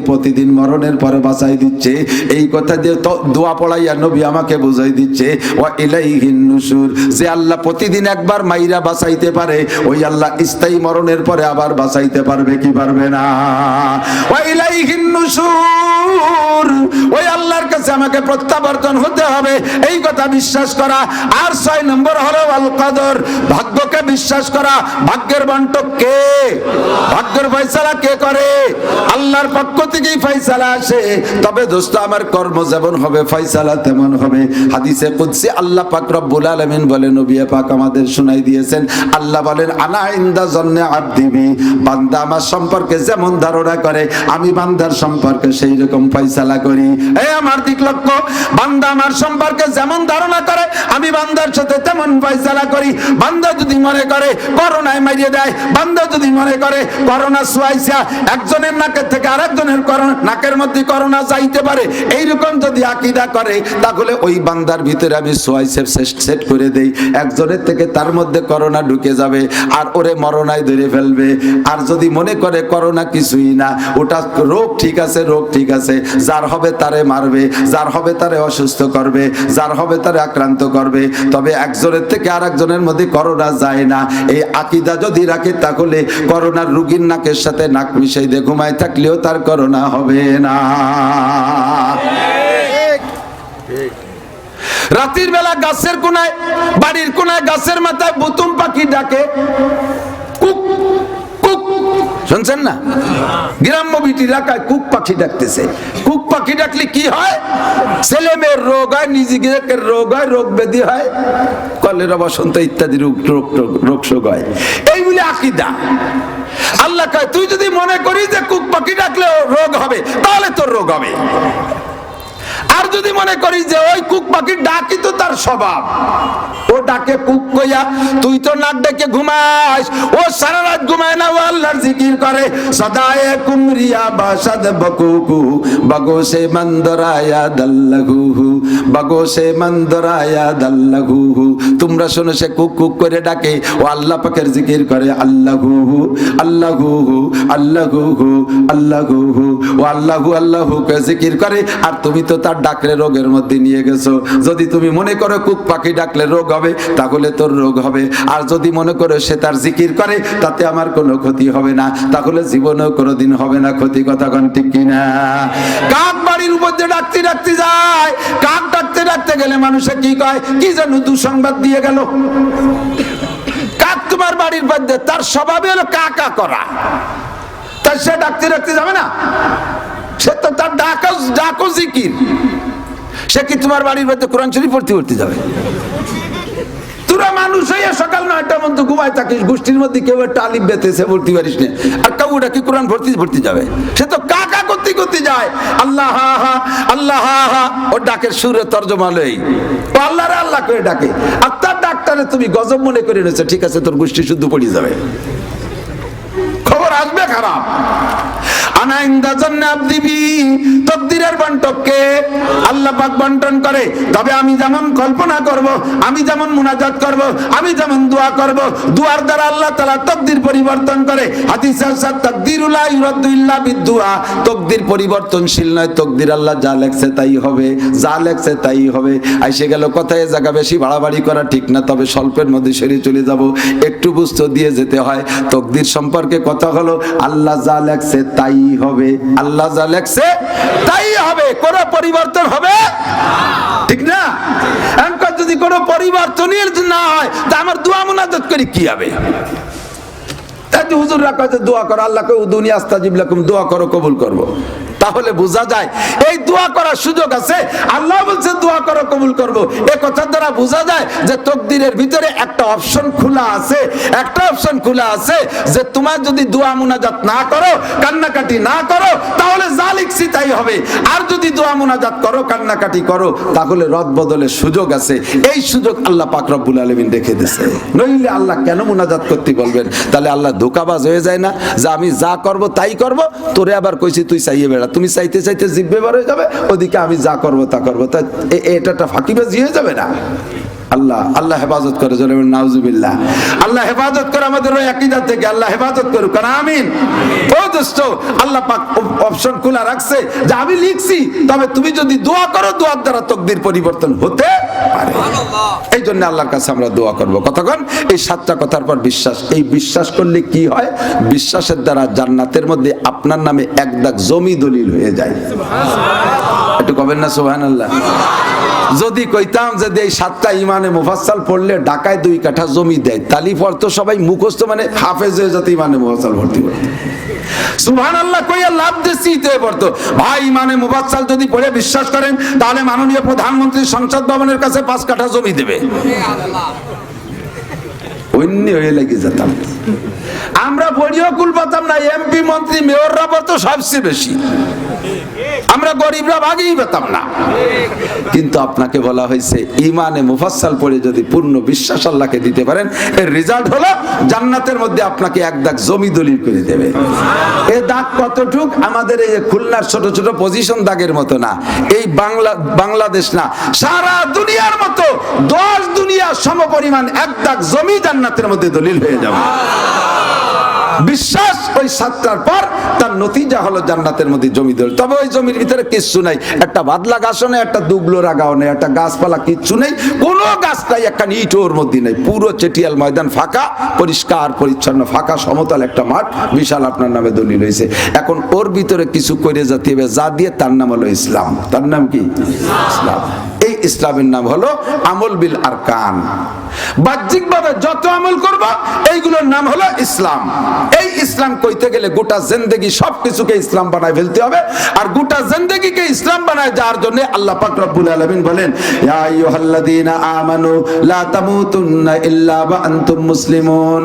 প্রতিদিন মরণের পরে বাঁচাই দিচ্ছে। এই কথা দিয়ে দোয়া পড়াইয়া নবী আমাকে বুঝাই দিচ্ছে, ওয়া ইলাইহিন নুশুর। যে আল্লাহ প্রতিদিন একবার মাইরা বাঁচাইতে পারে, ওই আল্লাহ স্থায়ী মরণের পরে আবার বাঁচাইতে পারবে কি পারবে না? ওয়া ইলাইহিন নুশুর। ওই আল্লাহর কাছে আমাকে প্রত্যাবর্তন হতে হবে, এই কথা বিশ্বাস করা। আর 6 নম্বর হলো আল কদর, ভাগ্যকে বিশ্বাস করা। ভাগ্যের বন্টক কে? ভাগ্যের ফয়সালা কে করে? আল্লাহর পক্ষ থেকেই ফয়সালা আসে। তবে দোস্ত, আমার কর্ম যেমন হবে ফয়সালা তেমন হবে। হাদিসে কুদসি আল্লাহ পাক রব্বুল আলামিন বলেন, নবী পাক আমাদের শুনাই দিয়েছেন, আল্লাহ বলেন, আনা ইনদা জন্নে আবদি বি। বান্দা আমার সম্পর্কে যেমন ধারণা করে, আমি বান্দার সম্পর্কে সেই রকম ফয়সালা করি। এই আমার দিক লক্ষ্য, বান্দা আমার সম্পর্কে যেমন ধারণা করে, আমি বান্দার সাথে তেমন ফয়সালা করি। বান্দা যদি মনে করে করোনায় মারিয়ে দেয়, বান্দা যদি মনে করে করোনা ছুঁয়াইছা, একজনের নাকের থেকে আরেকজনের নাকের মধ্যে করোনা যাইতে পারে, এইরকম যদি আকীদা করে, তাহলে ওই বান্দার ভিতরে আমি সোয়াইসেপ সেট করে দেই। একজনের থেকে তার মধ্যে করোনা ঢুকে যাবে, আর ওরে মরণায় ধরে ফেলবে। আর যদি মনে করে করোনা কিছুই না, ওটা রোগ ঠিক আছে, রোগ ঠিক আছে, যার হবে তারে মারবে, যার হবে তারে অসুস্থ করবে, যার হবে তারে আক্রান্ত করবে। তবে একজনের থেকে আরেকজনের মধ্যে করোনা যায় না, এই আকীদা যদি রাখে, তাহলে করোনার রোগীর নাকের সাথে নাক মিশাই দিয়ে ঘুমায় থাকলেও তার করোনা হবে না। রাতের বেলা গাছের কোনায়, বাড়ির কোনায় গাছের মাথায় বুতুম পাখি ডাকে, কুক কুক, শুনছেন না? গ্রাম্য বিটি এলাকায় কুক পাখি ডাকতেছে। কুক পাখি ডাকলে কি হয়? ছেলে মেয়ের রোগ হয়, নিজেকে রোগ হয়, রোগ ব্যাধি হয়, কলেরা, বসন্ত ইত্যাদি রোগ শোক হয়। এইগুলি আকীদা। আল্লাহ কয়, তুই যদি মনে করিস যে কুক পাখি ডাকলে রোগ হবে, তাহলে তোর রোগ হবে। আর যদি মনে করিস যে ওই কুক পাখির ডাকি তো তার স্বভাব, ও ডাকে কুক কইয়া, তুই তো নাক ডেকে ঘুমাস, ও সারা রাত ঘুমায় না, ও আল্লাহর জিকির করে। সদায়ে কুমরিয়া বাসাদ বকুকু, বাগো সে মন্দরায়া দাল্লাহু, বাগো সে মন্দরায়া দাল্লাহু। তোমরা শোনো, সে কুক কুক করে ডাকে, ও আল্লাহ পাকের জিকির করে, আল্লাহু আল্লাহু আল্লাহু আল্লাহু, ও আল্লাহু আল্লাহু কে জিকির করে। আর তুমি তো তার ডাকলে রোগের মধ্যে নিয়ে গেছো। যদি তুমি মনে করো কুক পাখি ডাকলে রোগ হবে, তাহলে তোর রোগ হবে। আর যদি মনে করো সে তার জিকির করে, তাতে আমার কোনো ক্ষতি হবে না, তাহলে জীবনেও কোনোদিন হবে না ক্ষতি। কথা কোন ঠিক কিনা? কাক বাড়ির উপর দিয়ে ডাকতে ডাকতে যায়, কাক ডাকতে ডাকতে গেলে মানুষে কি কয়, কি যেন দুঃসংবাদ দিয়ে গেল। কাক তোমার বাড়ির মধ্যে, তার স্বভাবে হলো কা কা করা, তাই সে ডাকতে ডাকতে যাবে না? সে তো তার ডাকো জিকির। সে কি তোমার বাড়ির মধ্যে কোরআন শরীফ পড়তে যাবে? তোরা মানুষ হয়ে সকাল 9টা পর্যন্ত ঘুমায় থাকিস, গোষ্ঠীর মধ্যে কেউ একটা আলিফ বেতেছে পড়তে পারিস না, আর কাউটা কি কোরআন পড়তে যাবে? সে তো কাকা করতে যায়, আল্লাহ হা হা, আল্লাহ হা হা, ওর ডাকের সুরে তর্জমা লই, ও আল্লাহরে আল্লাহ করে ডাকে। আর তার ডাক্তারে তুমি গজব মনে করে নিয়েছো, ঠিক আছে, তোর গোষ্ঠী শুদ্ধ পড়ে যাবে, খবর আসবে খারাপ। আনা ইনদা জান্নে আবদি বি, তাকদীরের বন্টককে আল্লাহ পাক বন্টন করে। তবে আমি যেমন কল্পনা করব, আমি যেমন মুনাজাত করব, আমি যেমন দোয়া করব, দুয়ার দ্বারা আল্লাহ তাআলা তাকদীর পরিবর্তন করে। হাদিসে আছে, তাকদীরুল লা ইউরাদ্দু ইল্লা বিদুআ, তাকদীর পরিবর্তনশীল নয়, তাকদীর আল্লাহ যা লেখছে তাই হবে, যা লেখছে তাই হবে। আইসে গেল কথায়, জায়গা বেশি বাড়াবাড়ি করা ঠিক না, তবে স্বল্পের মধ্যে সেরে চলে যাব, একটু বুঝতে দিয়ে যেতে হয়। তাকদীর সম্পর্কে কথা হলো, আল্লাহ যা লেখছে তাই হবে, আল্লাহ যা লেখছে তাই হবে, কোনো পরিবর্তন হবে ঠিক না? এখন যদি কোনো পরিবর্তনের না হয়, তা আমার দোয়া মুনাজাত করি কি হবে? তাই হুজুররা কয় যে দোয়া করো, আল্লাহ কয় উদুনি আস্তাজিব লাকুম, দোয়া করো কবুল করব। তাহলে বোঝা যায় এই দোয়া করার সুযোগ আছে। আল্লাহ বলছে দোয়া করো কবুল করব, এই কথার দ্বারা বোঝা যায় যে তাকদীরের ভিতরে একটা অপশন খোলা আছে, একটা অপশন খোলা আছে যে তোমার যদি দোয়া মুনাজাত না করো, কান্নাকাটি না করো, তাহলে যা লিখছি তাই হবে। আর যদি দোয়া মুনাজাত করো, কান্নাকাটি করো, তাহলে রদ বদলের সুযোগ আছে। এই সুযোগ আল্লাহ পাক রব্বুল আলামিন রেখে দিয়েছে। নইলে আল্লাহ কেন মুনাজাত করতে বলবেন? তাহলে আল্লাহ ধোঁকাবাজ হয়ে যায় না যে আমি যা করব তাই করব, তোরে আবার কইছি তুই চাইয়ে বেড়া, তুমি চাইতে চাইতে জিভে বার হয়ে যাবে, ওদিকে আমি যা করব তা করব, তা এটা একটা ফাঁকিবাজি হয়ে যাবে না? আল্লাহ আল্লাহ হেফাজত করে, জনাবেন নাউজুবিল্লাহ। আল্লাহ হেফাজত করে আমাদের ওই আকীদা থেকে, আল্লাহ হেফাজত করুক, আমিন। ও দোস্ত, আল্লাহ পাক অপশন খোলা রাখছে যে আমি লিখছি, তবে তুমি যদি দোয়া করো, দোয়ার দ্বারা তাকদীর পরিবর্তন হতে পারে। এই জন্য আল্লাহর কাছে আমরা দোয়া করব। কতক্ষণ? এই 7টা কথার পর বিশ্বাস। এই বিশ্বাস করলে কি হয়? বিশ্বাসের দ্বারা জান্নাতের মধ্যে আপনার নামে এক দাগ জমি দলিল হয়ে যায়। একটু কবেন না সুবহানাল্লাহ? যদি কইতাম যে এই 7টা ইমানে মুফাসসাল পড়লে ঢাকায় 2 কাঠা জমি দেয়, তালি পড়তো সবাই মুখস্থ, মানে হাফেজ হয়ে যেত, ইমানে মুফাসসাল ভর্তি করতো। সুবহানাল্লাহ কইয়া লাভ দিছি তে পড়তো। ভাই ইমানে মুফাসসাল যদি পড়ে বিশ্বাস করেন, তাহলে মাননীয় প্রধানমন্ত্রী সংসদ ভবনের কাছে 5 কাঠা জমি দেবে। অন্য হয়ে লেগে যেতাম। আমরা পড়িও কুল পাতাম না, এমপি মন্ত্রী মেয়ররা পড়তো সবচেয়ে বেশি, আমরা গরিবরা ভাগই পেতাম না। কিন্তু আপনাকে বলা হয়েছে ইমানে মুফাসসাল পড়ে যদি পূর্ণ বিশ্বাস আল্লাহকে দিতে পারেন, এর রেজাল্ট হলো জান্নাতের মধ্যে আপনাকে এক দাগ জমি দলিল করে দেবে। এই দাগ কতটুক? আমাদের এই খুলনার ছোট ছোট পজিশন দাগের মতো না, এই বাংলাদেশ না, সারা দুনিয়ার মতো 10 দুনিয়া সমপরিমাণ এক দাগ জমি জান্নাতের মধ্যে দলিল হয়ে যাবে। বিশ্বাস ওই 7টার পর তার নতিজা হলো জান্নাতের মধ্যে জমি দলিল। তবে ওই জমির ভিতরে কিচ্ছু নাই, একটা বাদলা গাছও নেই, একটা দুবলো রাগাও নেই, একটা গাছপালা কিচ্ছু নেই, কোনো গাছ নাই, একটা ইটও ওর মধ্যে নেই, পুরো চেটিয়াল ময়দান ফাঁকা, পরিষ্কার পরিচ্ছন্ন ফাঁকা সমতল একটা মাঠ, বিশাল আপনার নামে দলিল হয়েছে। এখন ওর ভিতরে কিছু করে যেতে হবে, যা দিয়ে তার নাম হলো ইসলাম। তার নাম কি? ইসলাম। এই ইসলামের নাম হলো আমল বিল আরকান। বাহ্যিকভাবে যত আমল করব, এইগুলোর নাম হলো ইসলাম। এই ইসলাম কইতে গেলে গোটা জিন্দেগি সবকিছুকে ইসলাম বানায় ফেলতে হবে। আর গোটা জিন্দেগিকে ইসলাম বানায় যাওয়ার জন্য আল্লাহ পাক রব্বুল আলামিন বলেন, ইয়া আইয়ুহাল্লাযীনা আমানু লা তামুতুন্না ইল্লা ওয়া আনতুম মুসলিমুন।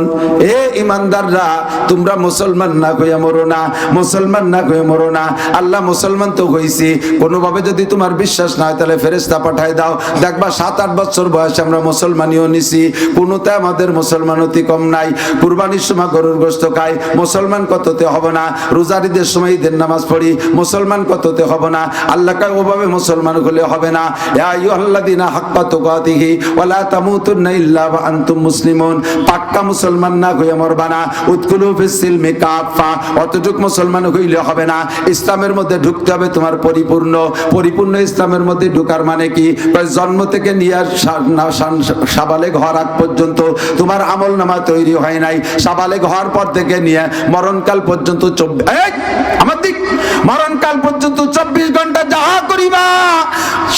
এ ঈমানদাররা, তোমরা মুসলমান না হয়ে মরো না, মুসলমান না হয়ে মরো না। আল্লাহ মুসলমান তো হইছি, কোনোভাবে যদি তোমার বিশ্বাস না হয় তাহলে ফেরেশতা পাঠায় দাও। দেখবা 7-8 বছর বয়সে আমরা মুসলমানিও নিছি, কোনোতে আমাদের মুসলমানতি কম নাই। কুরবানির সময় গরুর গোশত খাই, মুসলমান কততে হবে না। রোজার ঈদের সময় ঈদের নামাজ পড়ি, মুসলমান কততে হবে না। আল্লাহ কয় ওভাবে মুসলমান হলে হবে না। ইয়া আইয়ুহাল্লাযীনা হাক্কা তুকাতিহি ওয়া লা তামুতুন্না ইল্লা ওয়া আনতুম মুসলিমুন। পাক্কা মুসলমান না হয়ে মরবা না। উদখুলু ফিস সিলমি কাফা, অতটুক মুসলমান হইলে হবে না। ইসলামের মধ্যে ঢুকতে হবে তোমার পরিপূর্ণ ইসলামের মধ্যে ঢোকার মানে কি? জন্ম থেকে নিয়ে সাবালেগ হওয়ার আগ পর্যন্ত তোমার আমল নামা তৈরি হয় নাই। সাবালেগ হওয়ার পর থেকে নিয়ে মরণকাল পর্যন্ত আমার দিক মরণকাল পর্যন্ত 24 ঘন্টা যাহা করিবা,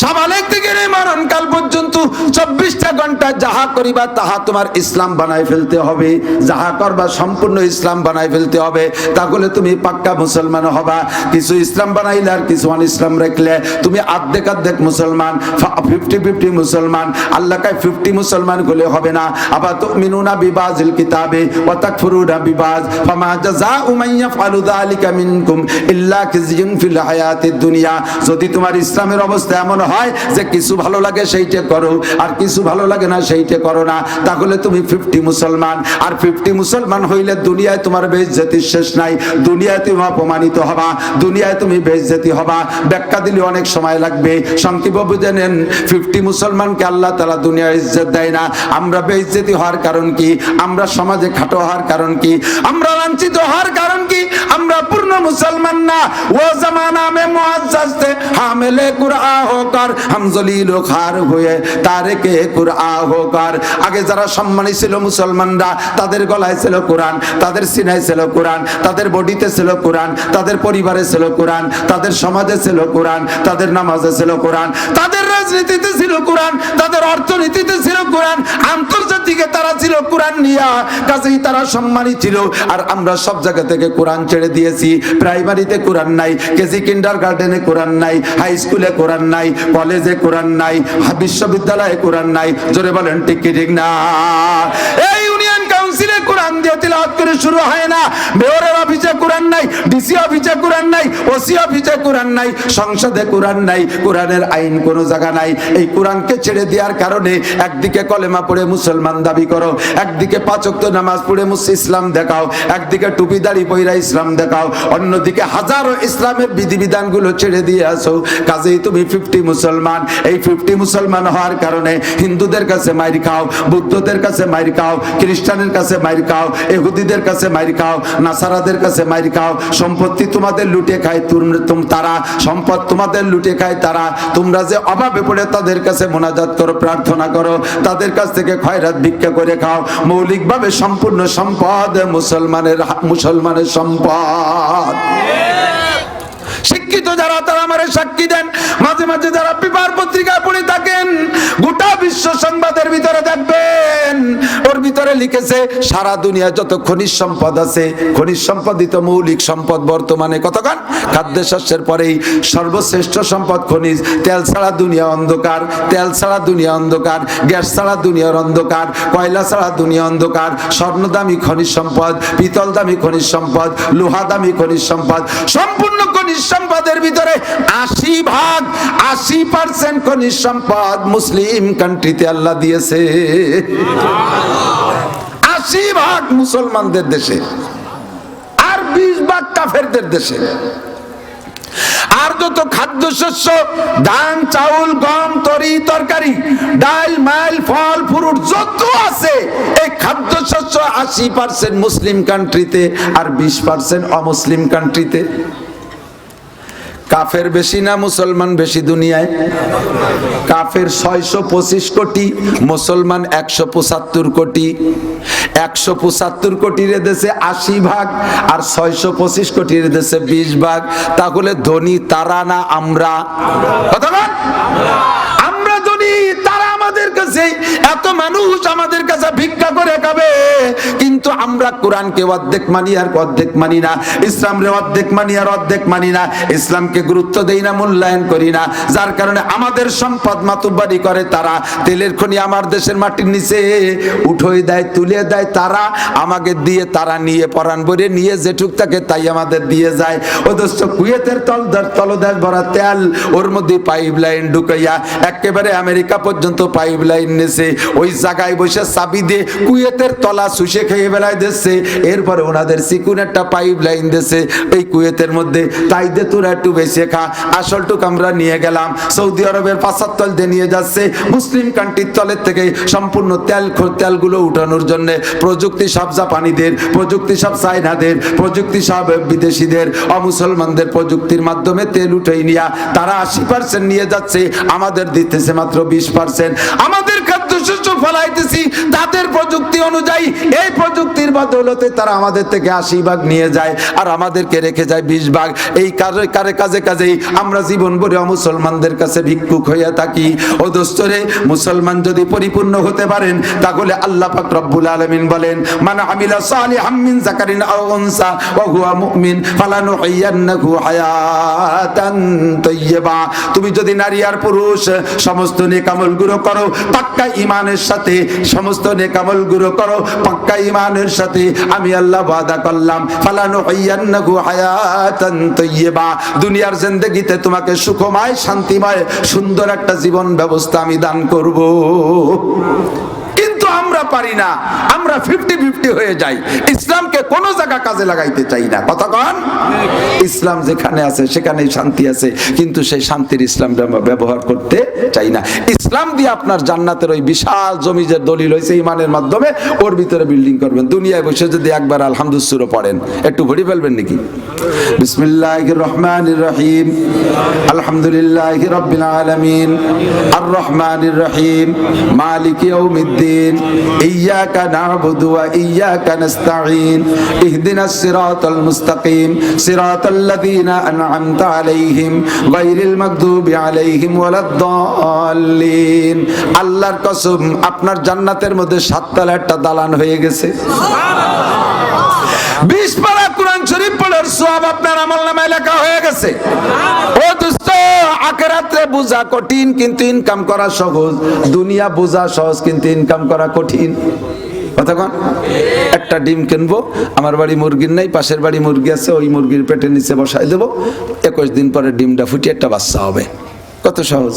সাবালেগ থেকে মরণকাল পর্যন্ত 24টা ঘন্টা যাহা করিবা তাহা তোমার ইসলাম বানায় ফেলতে হবে। যাহা করবা সম্পূর্ণ ইসলাম বানায় ফেলতে হবে, তাহলে তুমি পাক্কা মুসলমান হবা। কিছু ইসলাম বানাইলে আর কিছু ইসলাম রাখলে তুমি আর্ধেক মুসলমান, 50-50 মুসলমান। আল্লাহ কায় 50 মুসলমান হলে হবে না। আবার তুমিনুনা বিবাজিল কিতাবে ওয়া তাকফুরুনা বিবাজ, ফামা জাযাউ মান ইয়াফআলু যালিকা মিনকুম ইল্লা খিজিয়ুন ফিল হায়াতিদ দুনিয়া। যদি তোমার ইসলামের অবস্থা এমন হয় যে কিছু ভালো লাগে সেইটা করো, আর কিছু ভালো লাগে না সেইটা করো না, তাহলে তুমি 50 মুসলমান। আর 50 মুসলমান হইলে দুনিয়ায় তোমার বেইজ্জতির শেষ নাই। দুনিয়ায় তুমি অপমানিত হবা, দুনিয়ায় তুমি বেইজ্জতি হবা। ব্যাখ্যা দিলে অনেক সময় লাগবে, সংক্ষেপে বুঝে নেন। 50 মুসলমানকে আল্লাহ তাআলা দুনিয়ায় ইজ্জত দেয় না। আমরা বেইজ্জতি হওয়ার কারণ কি? আমরা সমাজে খাটো হওয়ার কারণ কি? আমরা লাঞ্ছিত হওয়ার কারণ কি? আমরা পূর্ণ মুসলমান না। ও জামানা মে মুআজ্জাজ थे হামিলে কুরআন হোকর हम জলিল খার हुए তারিকে কুরআন হোকর। আগে যারা সম্মানী ছিল মুসলমানরা, তাদের গলায় ছিল কোরআন, তাদের সিনায় ছিল কোরআন, তাদের বডিতে ছিল কোরআন, তাদের পরিবারে ছিল কোরআন, তাদের সমাজে ছিল কোরআন, তাদের নামাজে ছিল কোরআন, তাদের রাজনীতিতে ছিল কোরআন, তাদের অর্থনীতিতে ছিল কোরআন, আন্তর্জাতিকে তারা ছিল কোরআন নিয়া, কাজেই তারা সম্মানিত ছিল। আর আমরা সব জায়গা থেকে কোরআন ছেড়ে দিয়েছি। প্রাইমারিতে কোরআন নাই, কেজি কিন্ডারগার্টেনে কোরআন নাই, হাই স্কুলে কোরআন নাই, কলেজে কোরআন নাই, বিশ্ববিদ্যালয়ে কোরআন নাই। জোরে বলেন ঠিক কি ঠিক না? এই ইউনিয়ন কাউন্সিলে কোরআন দিয়ে তিলাওয়াত করে শুরু হয় না, মেয়রের অফিসে কোরআন নাই, ডিসি অফিসে কোরআন নাই, ওসি অফিসে কোরআন নাই, সংসদে কোরআন নাই, কোরআনের আইন কোনো জায়গা নাই। এই কোরআনকে ছেড়ে দেওয়ার কারণে একদিকে কলেমা পড়ে মুসলমান দাবি করো, একদিকে 5 ওয়াক্ত নামাজ পড়ে ইসলাম দেখাও, একদিকে টুপি দাড়ি পইরা ইসলাম দেখাও, অন্যদিকে হাজারো ইসলামের বিধিবিধানগুলো ছেড়ে দিয়ে আসো। কাজেই তুমি 50 মুসলমান। এই 50 মুসলমান হওয়ার কারণে হিন্দুদের কাছে মাইর খাও, বুদ্ধদের কাছে মাইর খাও, খ্রিস্টানের কাছে মাইর খাও, ইহুদিদের কাছে মাইর খাও, নাসারাদের কাছে মাইর খাও। সম্পত্তি তোমাদের লুটে খায় তারা, সম্পদ তোমাদের লুটে খায় তারা। তোমরা যে অভাবে পড়ে তাদের কাছে মোনাজাত করো, প্রার্থনা করো, তাদের কাছ থেকে খয়রাত ভিক্ষা করে খাও। মৌলিকভাবে সম্পূর্ণ সম্পদ মুসলমানের সম্পদ। শিক্ষিত যারা তারা আমারে সাক্ষী দেন, মাঝে মাঝে যারা পেপার পত্রিকা পড়ে থাকেন, গোটা বিশ্ব সংবাদের ভিতরে দেখবেন ওর ভিতরে লিখেছে সারা দুনিয়া যত খনিজ সম্পদ আছে, খনিজ সম্পদই তো মৌলিক সম্পদ। বর্তমানে কতক্ষণ খাদ্য শস্যের পরেই সর্বশ্রেষ্ঠ সম্পদ খনিজ। তেল ছাড়া দুনিয়া অন্ধকার, তেল ছাড়া দুনিয়া অন্ধকার, গ্যাস ছাড়া দুনিয়ার অন্ধকার, কয়লা ছাড়া দুনিয়া অন্ধকার। স্বর্ণ দামি খনিজ সম্পদ, পিতল দামি খনিজ সম্পদ, লোহা দামি খনিজ সম্পদ। সম্পূর্ণ খনিজ সম্পদের ভিতরে 80% খনিজ সম্পদ মুসলিম কান্ট্রিতে আল্লাহ দিয়েছে। 80% মুসলমানদের দেশে, আর 20% কাফেরদের দেশে। আর যত খাদ্যশস্য, ধান, চাউল, গম, তরি তরকারি, ডাল, মাল, ফল, ফ্রুট যত আছে, এই খাদ্যশস্য 80% মুসলিম কান্ট্রিতে আর 20% অমুসলিম কান্ট্রিতে। কাফের বেশি না মুসলমান বেশি দুনিয়ায়? কাফের 625 কোটি, মুসলমান 175 কোটি। 175 কোটির দেশে 80% আর 625 কোটির দেশে 20%। তাহলে ধনী তারা না আমরা? কথা বল। আমরা ধনী, তারা আমাদের কাছে, এত মানুষ আমাদের কাছে ভিক্ষা করে খাবে, কিন্তু আমরা কোরআনকে অর্ধেক মানি আর অর্ধেক মানি না, ইসলামকে অর্ধেক মানি আর অর্ধেক মানি না, ইসলামকে গুরুত্ব দেই না, মূল্যায়ন করি না। যার কারণে আমাদের সম্পদ মাতুব্বারি করে তারা। তেলের খনি আমার দেশের মাটির নিচে উঠোই দেয়, তুলে দেয় তারা, আমাকে দিয়ে তারা নিয়ে পরাণ ভরে নিয়ে যেটুক থাকে তাই আমাদের দিয়ে যায়। অথচ কুয়েতের তলদেশ ভরা তেল, ওর মধ্যে পাইপ লাইন ঢুকাইয়া একেবারে আমেরিকা পর্যন্ত পাইপ লাইন নেছে। ওই জায়গায় বসে চাবি দিয়ে কুয়েতের তলা শুষে খেয়ে বেলায় দিচ্ছে। এরপরে ওনাদের চিকুন একটা পাইপ লাইন দিচ্ছে এই কুয়েতের মধ্যে, তাই দে তোরা একটু বেশি খা, আসলটুক আমরা নিয়ে গেলাম। সৌদি আরবের 75 দিয়ে নিয়ে যাচ্ছে মুসলিম কান্ট্রির তলের থেকে সম্পূর্ণ তেলগুলো উঠানোর জন্য। প্রযুক্তি সব জাপানিদের, প্রযুক্তি সব চাইনাদের, প্রযুক্তি সব বিদেশিদের। অমুসলমানদের প্রযুক্তির মাধ্যমে তেল উঠেই নিয়ে তারা 80% নিয়ে যাচ্ছে, আমাদের দিতেছে মাত্র 20%। আমাদের খাদ্যশস্য ফলাইতেছি তাদের প্রযুক্তি অনুযায়ী, এই প্রযুক্তির বদৌলতে তারা আমাদের থেকে 80% নিয়ে যায় আর আমাদেরকে রেখে যায় 20%। এই কাজেই আমরা জীবন ভরে মুসলমানদের কাছে ভিক্ষুক হইয়া থাকি। ও দোস্তরে, মুসলমান যদি পরিপূর্ণ হতে পারেন তাহলে আল্লাহ পাক রব্বুল আলামিন বলেন, মান আমিলা সালিহাম মিন যাকারিন আও উনসা ওয়া হুয়া মুমিন ফালানুহইয়ান্নাহু হায়াতান তাইয়্যিবা। তুমি যদি নারী আর পুরুষ সমস্ত নেক আমলগুলো করো পাক্কা ঈমানের সাথে, সমস্ত নেক আমলগুলো করো পাক্কা ঈমানের সাথে, আমি আল্লাহ ওয়াদা করলাম ফালানুহইয়ান্নাহু হায়াতান তাইয়্যিবা, দুনিয়ার জিন্দেগিতে তোমাকে সুখময়, শান্তিময়, সুন্দর একটা জীবন ব্যবস্থা আমি দান করব। কিন্তু আমরা পারি না, আমরা 50-50 হয়ে যাই, ইসলামকে কোনো জায়গা কাজে লাগাইতে চাই না। কতক্ষণ ইসলাম যেখানে আছে সেখানেই শান্তি আছে, কিন্তু সেই শান্তির ইসলাম ব্যবহার করতে চাই না। ইসলাম দিয়ে আপনার জান্নাতের ওই বিশাল জমি যে দলিল হয়েছে ইমানের মাধ্যমে, ওর ভিতরে বিল্ডিং করবেন। দুনিয়ায় বসে যদি একবার আলহামদুলিল্লাহ পড়েন, একটু ভরি ফেলবেন নাকি? বিসমিল্লাহির রহমানির রহিম, আলহামদুলিল্লাহি রাব্বিল আলামিন, আর রহমানির রহিম, মালিকি ইয়াউমিদ্দিন, ইয়্যাকা না'বুদু ওয়া ইয়্যাকা নাস্তাঈন ইহদিনাস সিরাতাল মুস্তাকিম সিরাতাল্লাযীনা আন'আমতা আলাইহিম গায়রিল মাগদুবি আলাইহিম ওয়ালাদ-দাল্লিন। আল্লাহর কসম, আপনার জান্নাতের মধ্যে 7 তলা একটা দালান হয়ে গেছে। 20 পারা কোরআন শরীফ পড়ার সওয়াব আপনার আমলনামায় লেখা হয়ে গেছে। ও দোস্ত, আখিরাতে বোঝা কঠিন কিন্তু ইনকাম করা সহজ। দুনিয়া বোঝা সহজ কিন্তু ইনকাম করা কঠিন। কতক্ষণ একটা ডিম কিনবো, আমার বাড়ি মুরগির নাই, পাশের বাড়ি মুরগি আছে, ওই মুরগির পেটের নিচে বসাই দেবো, 21 দিন পরে ডিমটা ফুটে একটা বাচ্চা হবে। কত সহজ।